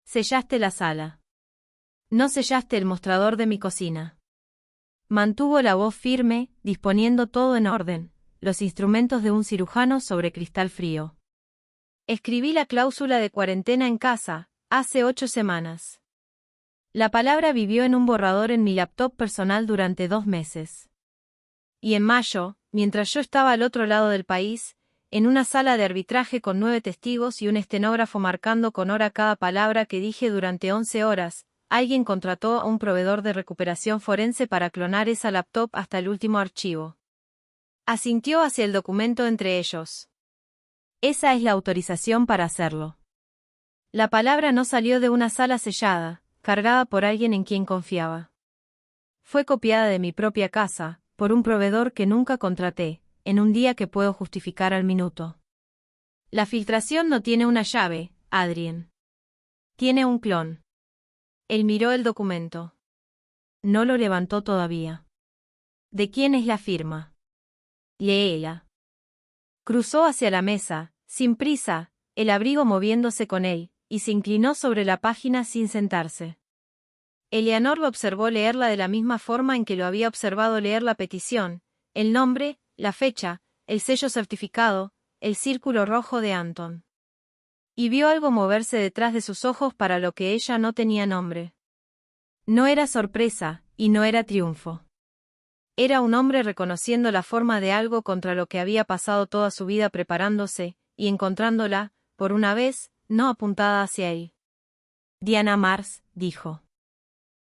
Sellaste la sala. No sellaste el mostrador de mi cocina. Mantuvo la voz firme, disponiendo todo en orden, los instrumentos de un cirujano sobre cristal frío. Escribí la cláusula de cuarentena en casa, hace 8 semanas. La palabra vivió en un borrador en mi laptop personal durante 2 meses. Y en mayo, mientras yo estaba al otro lado del país, en una sala de arbitraje con 9 testigos y un estenógrafo marcando con hora cada palabra que dije durante 11 horas, alguien contrató a un proveedor de recuperación forense para clonar esa laptop hasta el último archivo. Asintió hacia el documento entre ellos. Esa es la autorización para hacerlo. La palabra no salió de una sala sellada, cargada por alguien en quien confiaba. Fue copiada de mi propia casa, por un proveedor que nunca contraté, en un día que puedo justificar al minuto. La filtración no tiene una llave, Adrien. Tiene un clon. Él miró el documento. No lo levantó todavía. ¿De quién es la firma? Léela. Cruzó hacia la mesa, sin prisa, el abrigo moviéndose con él, y se inclinó sobre la página sin sentarse. Eleanor lo observó leerla de la misma forma en que lo había observado leer la petición, el nombre, la fecha, el sello certificado, el círculo rojo de Anton. Y vio algo moverse detrás de sus ojos para lo que ella no tenía nombre. No era sorpresa, y no era triunfo. Era un hombre reconociendo la forma de algo contra lo que había pasado toda su vida preparándose, y encontrándola, por una vez, no apuntada hacia él. Diana Mars, dijo.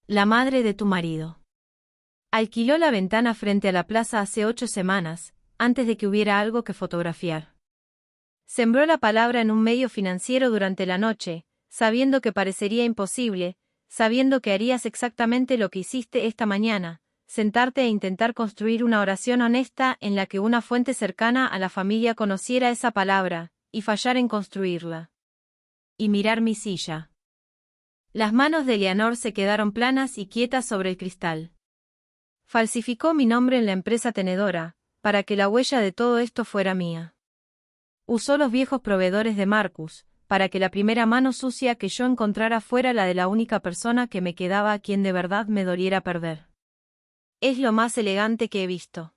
La madre de tu marido. Alquiló la ventana frente a la plaza hace 8 semanas, antes de que hubiera algo que fotografiar. Sembró la palabra en un medio financiero durante la noche, sabiendo que parecería imposible, sabiendo que harías exactamente lo que hiciste esta mañana, sentarte e intentar construir una oración honesta en la que una fuente cercana a la familia conociera esa palabra, y fallar en construirla. Y mirar mi silla. Las manos de Eleanor se quedaron planas y quietas sobre el cristal. Falsificó mi nombre en la empresa tenedora, para que la huella de todo esto fuera mía. Usó los viejos proveedores de Marcus, para que la primera mano sucia que yo encontrara fuera la de la única persona que me quedaba a quien de verdad me doliera perder. Es lo más elegante que he visto.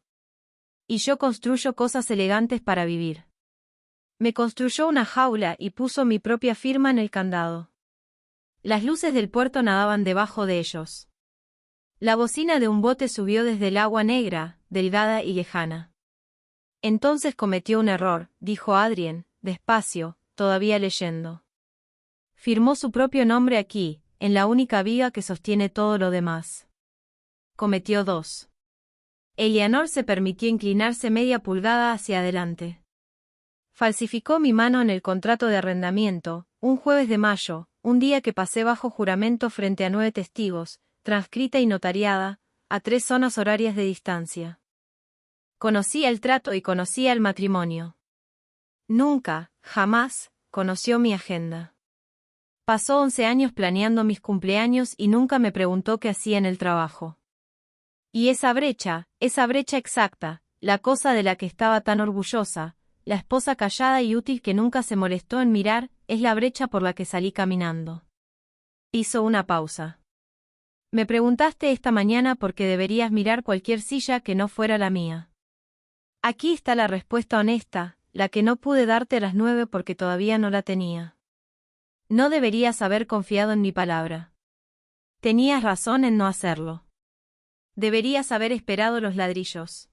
Y yo construyo cosas elegantes para vivir. Me construyó una jaula y puso mi propia firma en el candado. Las luces del puerto nadaban debajo de ellos. La bocina de un bote subió desde el agua negra, delgada y lejana. Entonces cometió un error, dijo Adrien, despacio, todavía leyendo. Firmó su propio nombre aquí, en la única viga que sostiene todo lo demás. Cometió 2. Eleanor se permitió inclinarse media pulgada hacia adelante. Falsificó mi mano en el contrato de arrendamiento, un jueves de mayo, un día que pasé bajo juramento frente a 9 testigos, transcrita y notariada, a 3 zonas horarias de distancia. Conocía el trato y conocía el matrimonio. Nunca, jamás, conoció mi agenda. Pasó 11 años planeando mis cumpleaños y nunca me preguntó qué hacía en el trabajo. Y esa brecha exacta, la cosa de la que estaba tan orgullosa, la esposa callada y útil que nunca se molestó en mirar, es la brecha por la que salí caminando. Hizo una pausa. Me preguntaste esta mañana por qué deberías mirar cualquier silla que no fuera la mía. Aquí está la respuesta honesta, la que no pude darte a las 9 porque todavía no la tenía. No deberías haber confiado en mi palabra. Tenías razón en no hacerlo. Deberías haber esperado los ladrillos.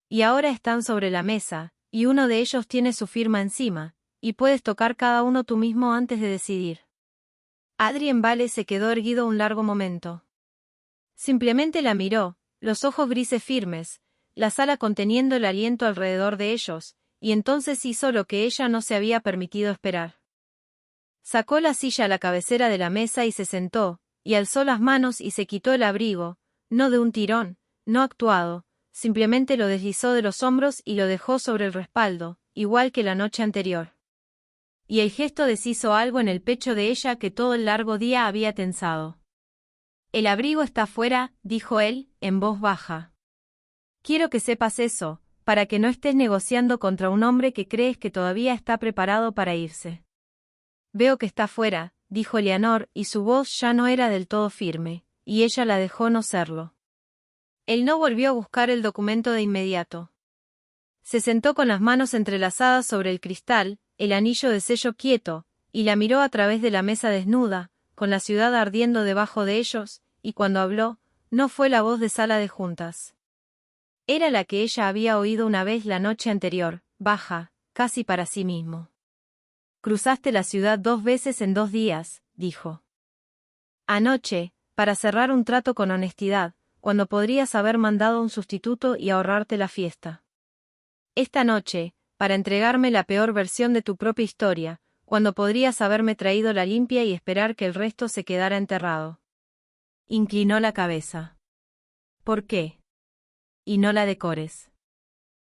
Y ahora están sobre la mesa, y uno de ellos tiene su firma encima, y puedes tocar cada uno tú mismo antes de decidir. Adrien Vale se quedó erguido un largo momento. Simplemente la miró, los ojos grises firmes, la sala conteniendo el aliento alrededor de ellos, y entonces hizo lo que ella no se había permitido esperar. Sacó la silla a la cabecera de la mesa y se sentó, y alzó las manos y se quitó el abrigo, no de un tirón, no actuado, simplemente lo deslizó de los hombros y lo dejó sobre el respaldo, igual que la noche anterior. Y el gesto deshizo algo en el pecho de ella que todo el largo día había tensado. El abrigo está fuera, dijo él, en voz baja. Quiero que sepas eso, para que no estés negociando contra un hombre que crees que todavía está preparado para irse. Veo que está fuera, dijo Eleanor, y su voz ya no era del todo firme, y ella la dejó no serlo. Él no volvió a buscar el documento de inmediato. Se sentó con las manos entrelazadas sobre el cristal, el anillo de sello quieto, y la miró a través de la mesa desnuda, con la ciudad ardiendo debajo de ellos, y cuando habló, no fue la voz de sala de juntas. Era la que ella había oído una vez la noche anterior, baja, casi para sí mismo. Cruzaste la ciudad 2 veces en 2 días, dijo. Anoche, para cerrar un trato con honestidad, cuando podrías haber mandado un sustituto y ahorrarte la fiesta. Esta noche, para entregarme la peor versión de tu propia historia, cuando podrías haberme traído la limpia y esperar que el resto se quedara enterrado. Inclinó la cabeza. ¿Por qué? Y no la decores.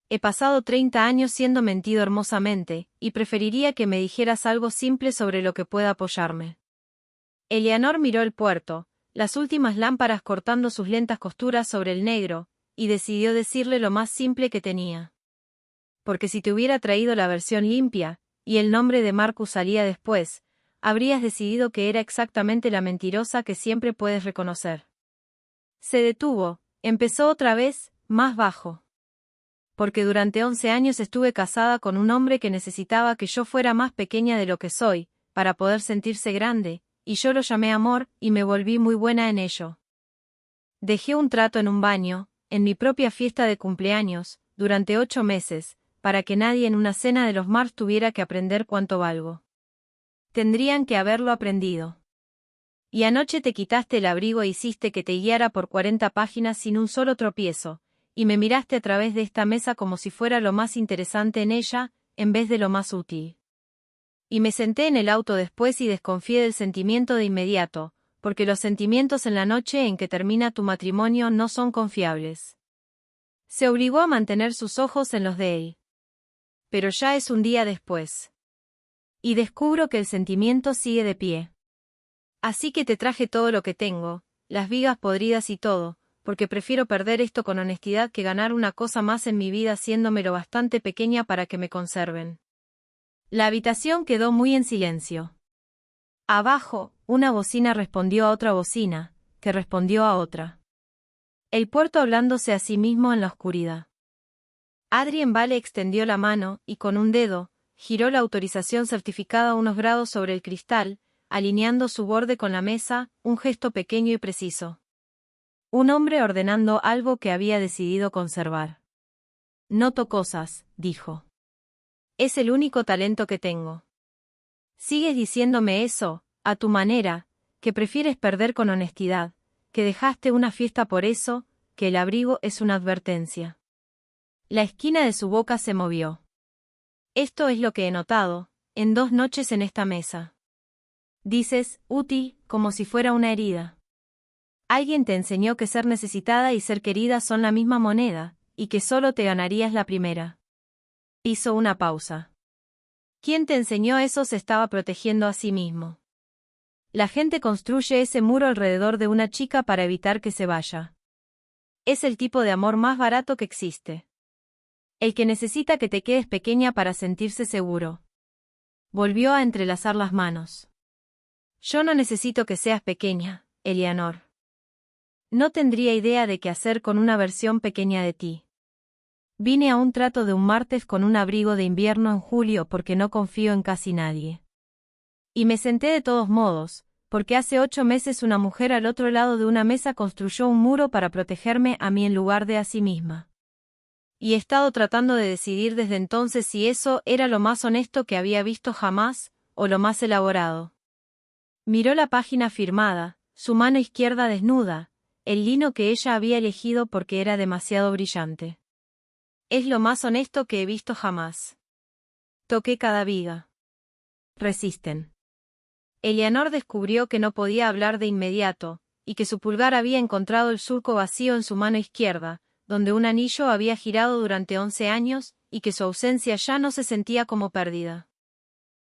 He pasado 30 años siendo mentido hermosamente, y preferiría que me dijeras algo simple sobre lo que pueda apoyarme. Eleanor miró el puerto, las últimas lámparas cortando sus lentas costuras sobre el negro, y decidió decirle lo más simple que tenía. Porque si te hubiera traído la versión limpia, y el nombre de Marcus salía después, habrías decidido que era exactamente la mentirosa que siempre puedes reconocer. Se detuvo, empezó otra vez, más bajo. Porque durante 11 años estuve casada con un hombre que necesitaba que yo fuera más pequeña de lo que soy, para poder sentirse grande, y yo lo llamé amor, y me volví muy buena en ello. Dejé un trato en un baño, en mi propia fiesta de cumpleaños, durante 8 meses, para que nadie en una cena de los Mars tuviera que aprender cuánto valgo. Tendrían que haberlo aprendido. Y anoche te quitaste el abrigo e hiciste que te guiara por 40 páginas sin un solo tropiezo, y me miraste a través de esta mesa como si fuera lo más interesante en ella, en vez de lo más útil. Y me senté en el auto después y desconfié del sentimiento de inmediato, porque los sentimientos en la noche en que termina tu matrimonio no son confiables. Se obligó a mantener sus ojos en los de él. Pero ya es un día después. Y descubro que el sentimiento sigue de pie. Así que te traje todo lo que tengo, las vigas podridas y todo, porque prefiero perder esto con honestidad que ganar una cosa más en mi vida haciéndome lo bastante pequeña para que me conserven. La habitación quedó muy en silencio. Abajo, una bocina respondió a otra bocina, que respondió a otra. El puerto hablándose a sí mismo en la oscuridad. Adrien Vale extendió la mano, y con un dedo, giró la autorización certificada unos grados sobre el cristal, alineando su borde con la mesa, un gesto pequeño y preciso. Un hombre ordenando algo que había decidido conservar. Noto cosas, dijo. Es el único talento que tengo. Sigues diciéndome eso, a tu manera, que prefieres perder con honestidad, que dejaste una fiesta por eso, que el abrigo es una advertencia. La esquina de su boca se movió. Esto es lo que he notado, en 2 noches en esta mesa. Dices, útil, como si fuera una herida. Alguien te enseñó que ser necesitada y ser querida son la misma moneda, y que solo te ganarías la primera. Hizo una pausa. ¿Quién te enseñó eso? Se estaba protegiendo a sí mismo. La gente construye ese muro alrededor de una chica para evitar que se vaya. Es el tipo de amor más barato que existe. El que necesita que te quedes pequeña para sentirse seguro. Volvió a entrelazar las manos. Yo no necesito que seas pequeña, Eleanor. No tendría idea de qué hacer con una versión pequeña de ti. Vine a un trato de un martes con un abrigo de invierno en julio porque no confío en casi nadie. Y me senté de todos modos, porque hace 8 meses una mujer al otro lado de una mesa construyó un muro para protegerme a mí en lugar de a sí misma. Y he estado tratando de decidir desde entonces si eso era lo más honesto que había visto jamás, o lo más elaborado. Miró la página firmada, su mano izquierda desnuda, el lino que ella había elegido porque era demasiado brillante. Es lo más honesto que he visto jamás. Toqué cada viga. Resisten. Eleanor descubrió que no podía hablar de inmediato, y que su pulgar había encontrado el surco vacío en su mano izquierda, donde un anillo había girado durante 11 años, y que su ausencia ya no se sentía como pérdida.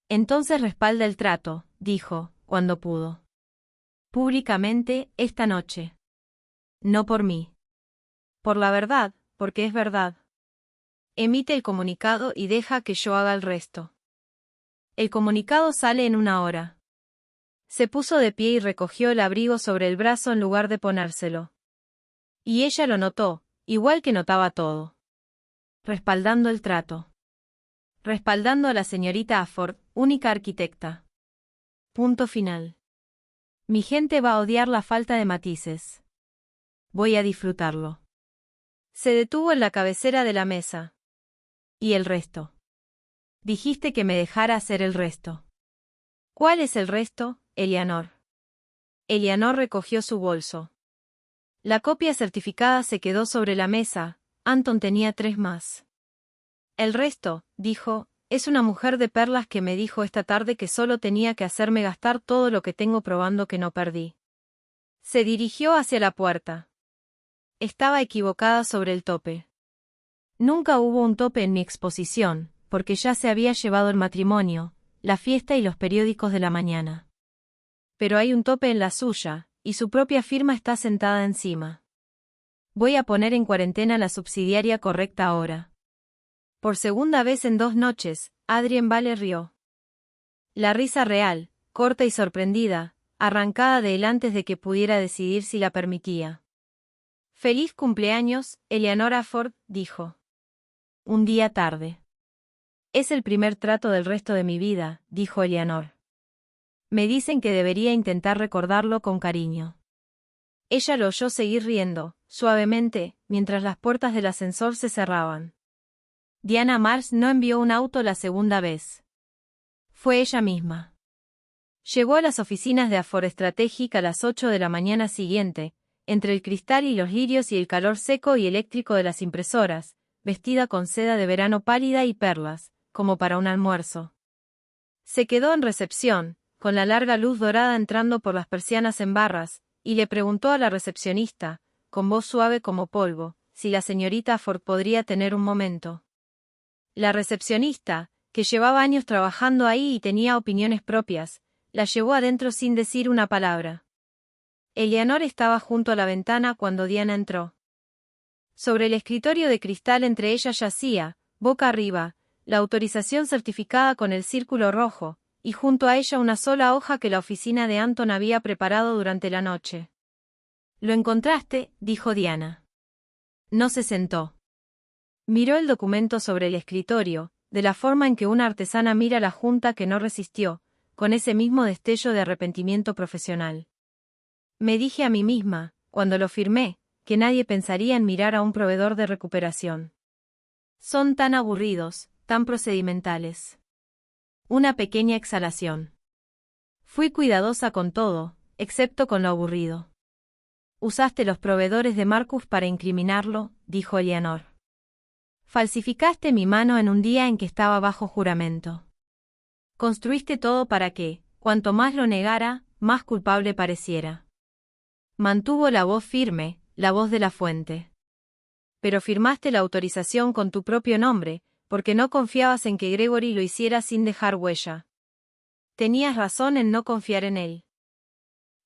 Entonces respalda el trato, dijo, cuando pudo. Públicamente, esta noche. No por mí. Por la verdad, porque es verdad. Emite el comunicado y deja que yo haga el resto. El comunicado sale en 1 hora. Se puso de pie y recogió el abrigo sobre el brazo en lugar de ponérselo. Y ella lo notó, igual que notaba todo. Respaldando el trato. Respaldando a la señorita Afford, única arquitecta. Punto final. Mi gente va a odiar la falta de matices. Voy a disfrutarlo. Se detuvo en la cabecera de la mesa. ¿Y el resto? Dijiste que me dejara hacer el resto. ¿Cuál es el resto, Eleanor? Eleanor recogió su bolso. La copia certificada se quedó sobre la mesa. Anton tenía 3 más. El resto, dijo, es una mujer de perlas que me dijo esta tarde que solo tenía que hacerme gastar todo lo que tengo probando que no perdí. Se dirigió hacia la puerta. Estaba equivocada sobre el tope. Nunca hubo un tope en mi exposición, porque ya se había llevado el matrimonio, la fiesta y los periódicos de la mañana. Pero hay un tope en la suya, y su propia firma está sentada encima. Voy a poner en cuarentena la subsidiaria correcta ahora. Por segunda vez en 2 noches, Adrien Vale rió. La risa real, corta y sorprendida, arrancada de él antes de que pudiera decidir si la permitía. «Feliz cumpleaños, Eleanor Afford», dijo. Un día tarde. «Es el primer trato del resto de mi vida», dijo Eleanor. «Me dicen que debería intentar recordarlo con cariño». Ella lo oyó seguir riendo, suavemente, mientras las puertas del ascensor se cerraban. Diana Mars no envió un auto la segunda vez. Fue ella misma. Llegó a las oficinas de Afford Strategic a las 8 de la mañana siguiente, entre el cristal y los lirios y el calor seco y eléctrico de las impresoras, vestida con seda de verano pálida y perlas, como para un almuerzo. Se quedó en recepción, con la larga luz dorada entrando por las persianas en barras, y le preguntó a la recepcionista, con voz suave como polvo, si la señorita Afford podría tener un momento. La recepcionista, que llevaba años trabajando ahí y tenía opiniones propias, la llevó adentro sin decir una palabra. Eleanor estaba junto a la ventana cuando Diana entró. Sobre el escritorio de cristal entre ellas yacía, boca arriba, la autorización certificada con el círculo rojo, y junto a ella una sola hoja que la oficina de Anton había preparado durante la noche. «¿Lo encontraste?», dijo Diana. No se sentó. Miró el documento sobre el escritorio, de la forma en que una artesana mira la junta que no resistió, con ese mismo destello de arrepentimiento profesional. Me dije a mí misma, cuando lo firmé, que nadie pensaría en mirar a un proveedor de recuperación. Son tan aburridos, tan procedimentales. Una pequeña exhalación. Fui cuidadosa con todo, excepto con lo aburrido. Usaste los proveedores de Marcus para incriminarlo, dijo Eleanor. Falsificaste mi mano en un día en que estaba bajo juramento. Construiste todo para que, cuanto más lo negara, más culpable pareciera. Mantuvo la voz firme, la voz de la fuente. Pero firmaste la autorización con tu propio nombre, porque no confiabas en que Gregory lo hiciera sin dejar huella. Tenías razón en no confiar en él.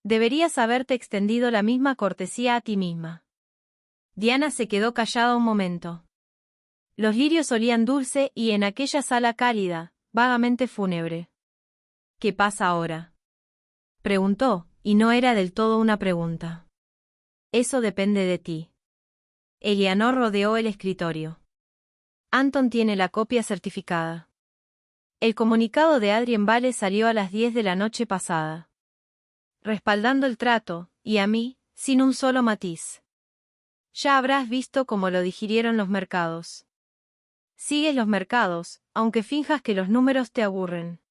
Deberías haberte extendido la misma cortesía a ti misma. Diana se quedó callada un momento. Los lirios olían dulce y en aquella sala cálida, vagamente fúnebre. ¿Qué pasa ahora?, preguntó, y no era del todo una pregunta. Eso depende de ti. Eleanor rodeó el escritorio. Anton tiene la copia certificada. El comunicado de Adrien Vale salió a las 10 de la noche pasada. Respaldando el trato, y a mí, sin un solo matiz. Ya habrás visto cómo lo digirieron los mercados. Sigues los mercados, aunque finjas que los números te aburren.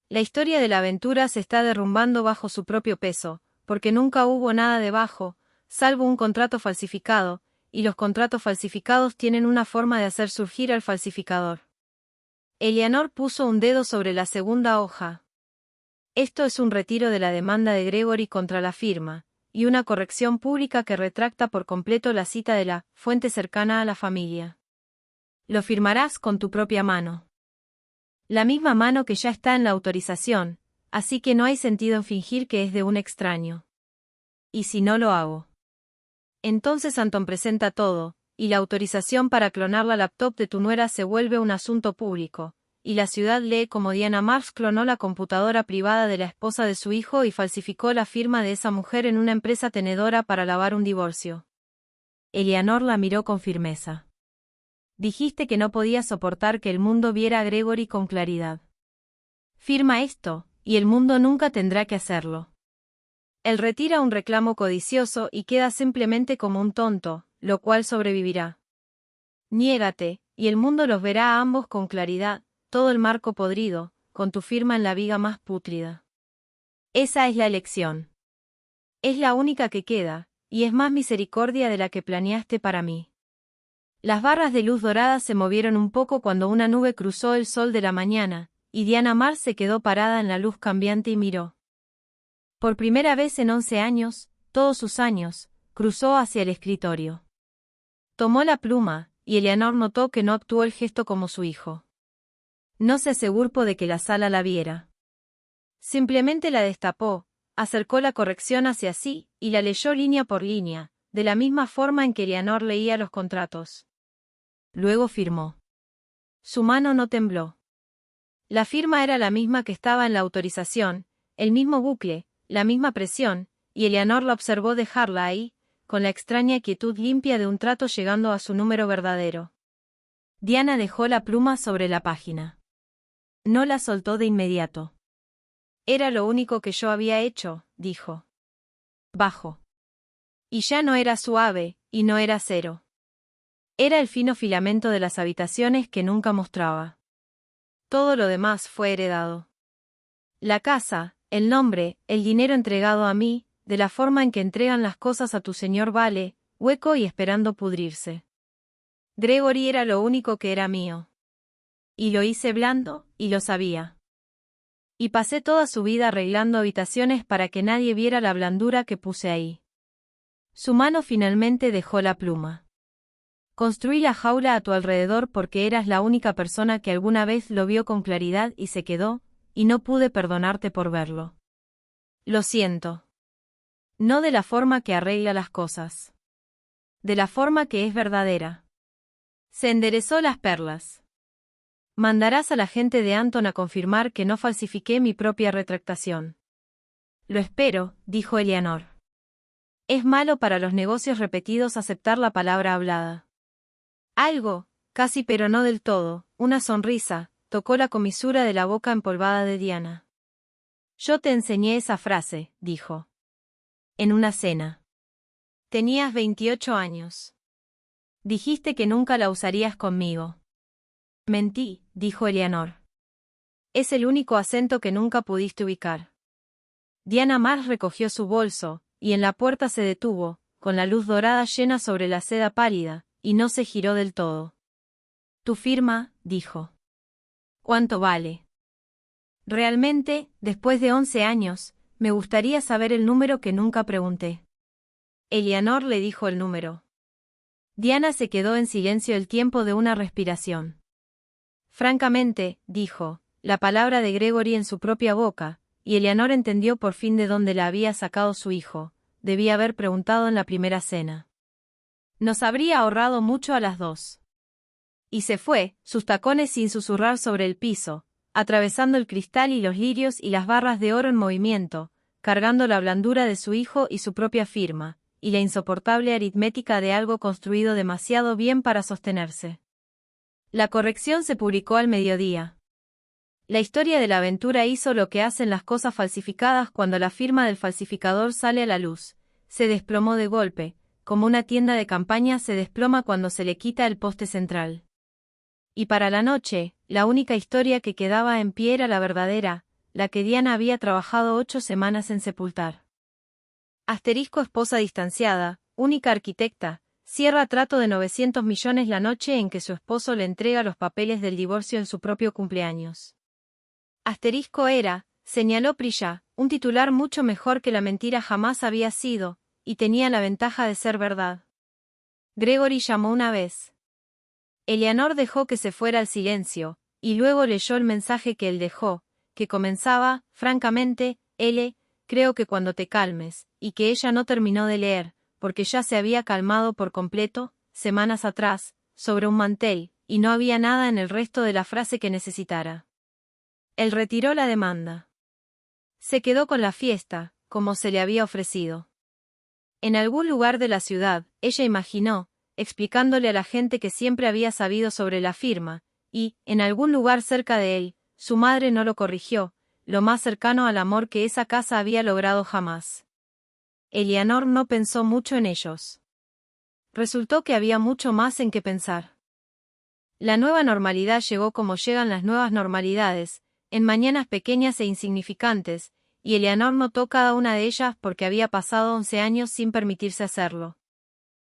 La historia de la aventura se está derrumbando bajo su propio peso, porque nunca hubo nada debajo, salvo un contrato falsificado, y los contratos falsificados tienen una forma de hacer surgir al falsificador. Eleanor puso un dedo sobre la segunda hoja. Esto es un retiro de la demanda de Gregory contra la firma, y una corrección pública que retracta por completo la cita de la fuente cercana a la familia. Lo firmarás con tu propia mano. La misma mano que ya está en la autorización, así que no hay sentido en fingir que es de un extraño. ¿Y si no lo hago? Entonces Anton presenta todo, y la autorización para clonar la laptop de tu nuera se vuelve un asunto público, y la ciudad lee cómo Diana Marks clonó la computadora privada de la esposa de su hijo y falsificó la firma de esa mujer en una empresa tenedora para lavar un divorcio. Eleanor la miró con firmeza. Dijiste que no podías soportar que el mundo viera a Gregory con claridad. Firma esto, y el mundo nunca tendrá que hacerlo. Él retira un reclamo codicioso y queda simplemente como un tonto, lo cual sobrevivirá. Niégate, y el mundo los verá a ambos con claridad, todo el marco podrido, con tu firma en la viga más pútrida. Esa es la elección. Es la única que queda, y es más misericordia de la que planeaste para mí. Las barras de luz dorada se movieron un poco cuando una nube cruzó el sol de la mañana, y Diana Marks se quedó parada en la luz cambiante y miró. Por primera vez en 11 años, todos sus años, cruzó hacia el escritorio. Tomó la pluma, y Eleanor notó que no actuó el gesto como su hijo. No se aseguró de que la sala la viera. Simplemente la destapó, acercó la corrección hacia sí, y la leyó línea por línea, de la misma forma en que Eleanor leía los contratos. Luego firmó. Su mano no tembló. La firma era la misma que estaba en la autorización, el mismo bucle, la misma presión, y Eleanor la observó dejarla ahí, con la extraña quietud limpia de un trato llegando a su número verdadero. Diana dejó la pluma sobre la página. No la soltó de inmediato. Era lo único que yo había hecho, dijo. Bajo. Y ya no era suave, y no era cero. Era el fino filamento de las habitaciones que nunca mostraba. Todo lo demás fue heredado. La casa, el nombre, el dinero entregado a mí, de la forma en que entregan las cosas a tu señor Vale, hueco y esperando pudrirse. Gregory era lo único que era mío. Y lo hice blando, y lo sabía. Y pasé toda su vida arreglando habitaciones para que nadie viera la blandura que puse ahí. Su mano finalmente dejó la pluma. Construí la jaula a tu alrededor porque eras la única persona que alguna vez lo vio con claridad y se quedó, y no pude perdonarte por verlo. Lo siento. No de la forma que arregla las cosas. De la forma que es verdadera. Se enderezó las perlas. Mandarás a la gente de Anton a confirmar que no falsifiqué mi propia retractación. Lo espero, dijo Eleanor. Es malo para los negocios repetidos aceptar la palabra hablada. Algo, casi pero no del todo, una sonrisa, tocó la comisura de la boca empolvada de Diana. Yo te enseñé esa frase, dijo. En una cena. Tenías 28 años. Dijiste que nunca la usarías conmigo. Mentí, dijo Eleanor. Es el único acento que nunca pudiste ubicar. Diana Marks recogió su bolso, y en la puerta se detuvo, con la luz dorada llena sobre la seda pálida, y no se giró del todo. Tu firma, dijo. ¿Cuánto vale? Realmente, después de 11 años, me gustaría saber el número que nunca pregunté. Eleanor le dijo el número. Diana se quedó en silencio el tiempo de una respiración. Francamente, dijo, la palabra de Gregory en su propia boca, y Eleanor entendió por fin de dónde la había sacado su hijo. Debía haber preguntado en la primera cena. Nos habría ahorrado mucho a las dos. Y se fue, sus tacones sin susurrar sobre el piso, atravesando el cristal y los lirios y las barras de oro en movimiento, cargando la blandura de su hijo y su propia firma, y la insoportable aritmética de algo construido demasiado bien para sostenerse. La corrección se publicó al mediodía. La historia de la aventura hizo lo que hacen las cosas falsificadas cuando la firma del falsificador sale a la luz. Se desplomó de golpe, como una tienda de campaña se desploma cuando se le quita el poste central. Y para la noche, la única historia que quedaba en pie era la verdadera, la que Diana había trabajado 8 semanas en sepultar. Asterisco esposa distanciada, única arquitecta, cierra trato de 900 millones la noche en que su esposo le entrega los papeles del divorcio en su propio cumpleaños. Asterisco era, señaló Prisha, un titular mucho mejor que la mentira jamás había sido, y tenía la ventaja de ser verdad. Gregory llamó una vez. Eleanor dejó que se fuera al silencio, y luego leyó el mensaje que él dejó, que comenzaba, francamente, L, creo que cuando te calmes, y que ella no terminó de leer, porque ya se había calmado por completo, semanas atrás, sobre un mantel, y no había nada en el resto de la frase que necesitara. Él retiró la demanda. Se quedó con la fiesta, como se le había ofrecido. En algún lugar de la ciudad, ella imaginó, explicándole a la gente que siempre había sabido sobre la firma, y, en algún lugar cerca de él, su madre no lo corrigió, lo más cercano al amor que esa casa había logrado jamás. Eleanor no pensó mucho en ellos. Resultó que había mucho más en que pensar. La nueva normalidad llegó como llegan las nuevas normalidades, en mañanas pequeñas e insignificantes, y Eleanor notó cada una de ellas porque había pasado 11 años sin permitirse hacerlo.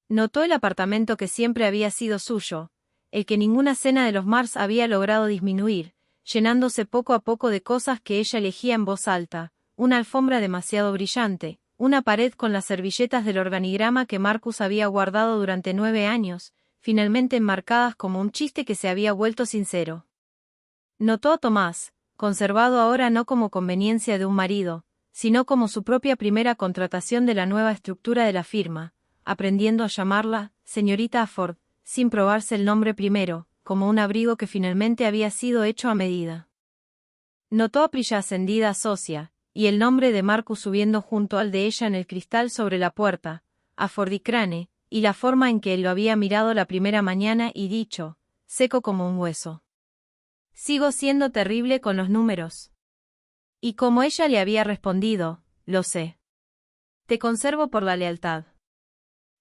Notó el apartamento que siempre había sido suyo, el que ninguna cena de los Mars había logrado disminuir, llenándose poco a poco de cosas que ella elegía en voz alta, una alfombra demasiado brillante, una pared con las servilletas del organigrama que Marcus había guardado durante 9 años, finalmente enmarcadas como un chiste que se había vuelto sincero. Notó a Tomás, conservado ahora no como conveniencia de un marido, sino como su propia primera contratación de la nueva estructura de la firma, aprendiendo a llamarla señorita Afford, sin probarse el nombre primero, como un abrigo que finalmente había sido hecho a medida. Notó a Prisha ascendida a socia, y el nombre de Marcus subiendo junto al de ella en el cristal sobre la puerta, Affordicrane, y la forma en que él lo había mirado la primera mañana y dicho, seco como un hueso. Sigo siendo terrible con los números. Y como ella le había respondido, lo sé. Te conservo por la lealtad.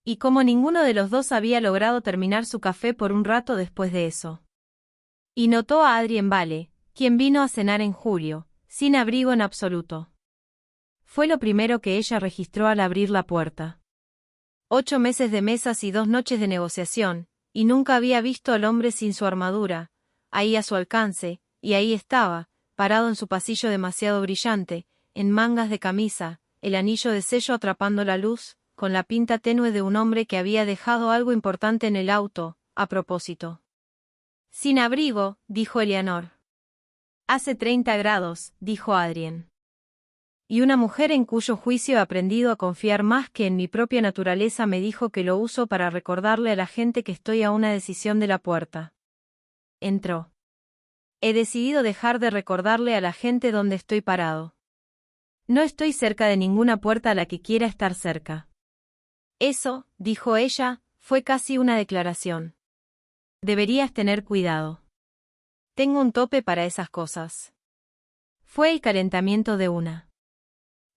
Y como ninguno de los dos había logrado terminar su café por un rato después de eso. Y notó a Adrien Vale, quien vino a cenar en julio, sin abrigo en absoluto. Fue lo primero que ella registró al abrir la puerta. 8 meses de mesas y 2 noches de negociación, y nunca había visto al hombre sin su armadura, ahí a su alcance, y ahí estaba, parado en su pasillo demasiado brillante, en mangas de camisa, el anillo de sello atrapando la luz, con la pinta tenue de un hombre que había dejado algo importante en el auto, a propósito. Sin abrigo, dijo Eleanor. Hace 30 grados, dijo Adrien. Y una mujer en cuyo juicio he aprendido a confiar más que en mi propia naturaleza me dijo que lo uso para recordarle a la gente que estoy a una decisión de la puerta. Entró. He decidido dejar de recordarle a la gente dónde estoy parado. No estoy cerca de ninguna puerta a la que quiera estar cerca. Eso, dijo ella, fue casi una declaración. Deberías tener cuidado. Tengo un tope para esas cosas. Fue el calentamiento de una.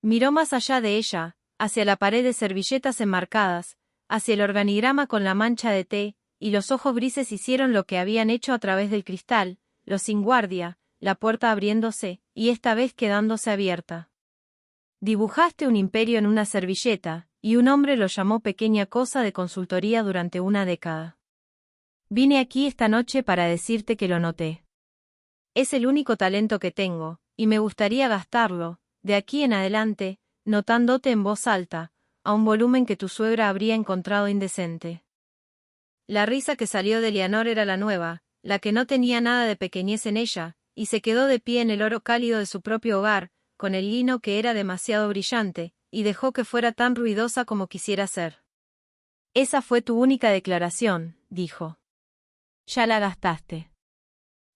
Miró más allá de ella, hacia la pared de servilletas enmarcadas, hacia el organigrama con la mancha de té, y los ojos grises hicieron lo que habían hecho a través del cristal, los sin guardia, la puerta abriéndose, y esta vez quedándose abierta. Dibujaste un imperio en una servilleta, y un hombre lo llamó pequeña cosa de consultoría durante una década. Vine aquí esta noche para decirte que lo noté. Es el único talento que tengo, y me gustaría gastarlo, de aquí en adelante, notándote en voz alta, a un volumen que tu suegra habría encontrado indecente. La risa que salió de Eleanor era la nueva, la que no tenía nada de pequeñez en ella, y se quedó de pie en el oro cálido de su propio hogar, con el lino que era demasiado brillante, y dejó que fuera tan ruidosa como quisiera ser. Esa fue tu única declaración, dijo. Ya la gastaste.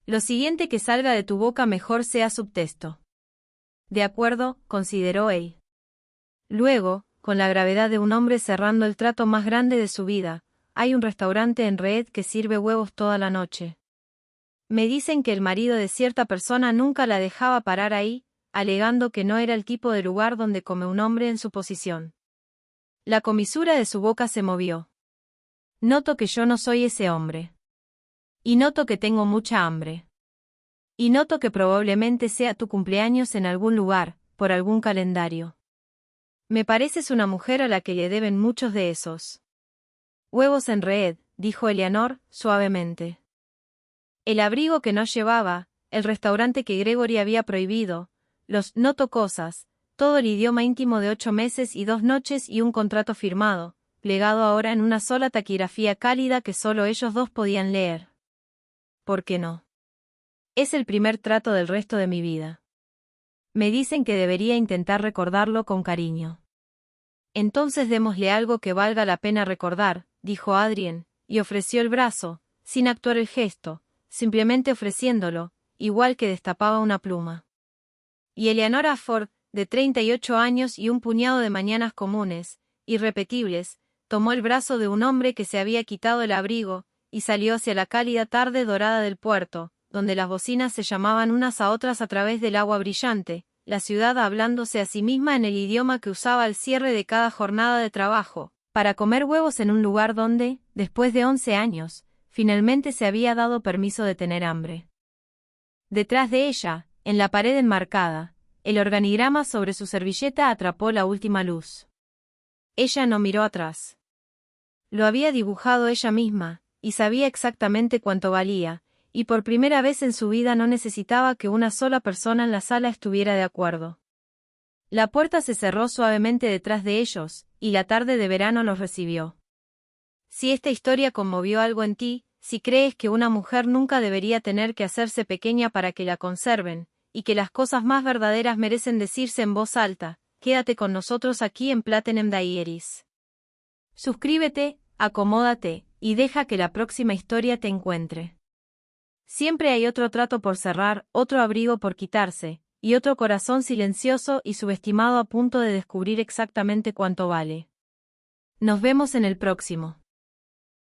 Lo siguiente que salga de tu boca mejor sea subtexto. De acuerdo, consideró él. Luego, con la gravedad de un hombre cerrando el trato más grande de su vida, hay un restaurante en Reed que sirve huevos toda la noche. Me dicen que el marido de cierta persona nunca la dejaba parar ahí, alegando que no era el tipo de lugar donde come un hombre en su posición. La comisura de su boca se movió. Noto que yo no soy ese hombre. Y noto que tengo mucha hambre. Y noto que probablemente sea tu cumpleaños en algún lugar, por algún calendario. Me pareces una mujer a la que le deben muchos de esos. Huevos en Reed, dijo Eleanor, suavemente. El abrigo que no llevaba, el restaurante que Gregory había prohibido, los noto cosas, todo el idioma íntimo de 8 meses y 2 noches y un contrato firmado, plegado ahora en una sola taquigrafía cálida que solo ellos dos podían leer. ¿Por qué no? Es el primer trato del resto de mi vida. Me dicen que debería intentar recordarlo con cariño. Entonces démosle algo que valga la pena recordar, dijo Adrien, y ofreció el brazo, sin actuar el gesto, simplemente ofreciéndolo, igual que destapaba una pluma. Y Eleanor Ford, de 38 años y un puñado de mañanas comunes, irrepetibles, tomó el brazo de un hombre que se había quitado el abrigo, y salió hacia la cálida tarde dorada del puerto, donde las bocinas se llamaban unas a otras a través del agua brillante, la ciudad hablándose a sí misma en el idioma que usaba al cierre de cada jornada de trabajo, para comer huevos en un lugar donde, después de 11 años, finalmente se había dado permiso de tener hambre. Detrás de ella, en la pared enmarcada, el organigrama sobre su servilleta atrapó la última luz. Ella no miró atrás. Lo había dibujado ella misma, y sabía exactamente cuánto valía, y por primera vez en su vida no necesitaba que una sola persona en la sala estuviera de acuerdo. La puerta se cerró suavemente detrás de ellos, y la tarde de verano los recibió. Si esta historia conmovió algo en ti, si crees que una mujer nunca debería tener que hacerse pequeña para que la conserven, y que las cosas más verdaderas merecen decirse en voz alta, quédate con nosotros aquí en Platinum Diaries. Suscríbete, acomódate, y deja que la próxima historia te encuentre. Siempre hay otro trato por cerrar, otro abrigo por quitarse, y otro corazón silencioso y subestimado a punto de descubrir exactamente cuánto vale. Nos vemos en el próximo.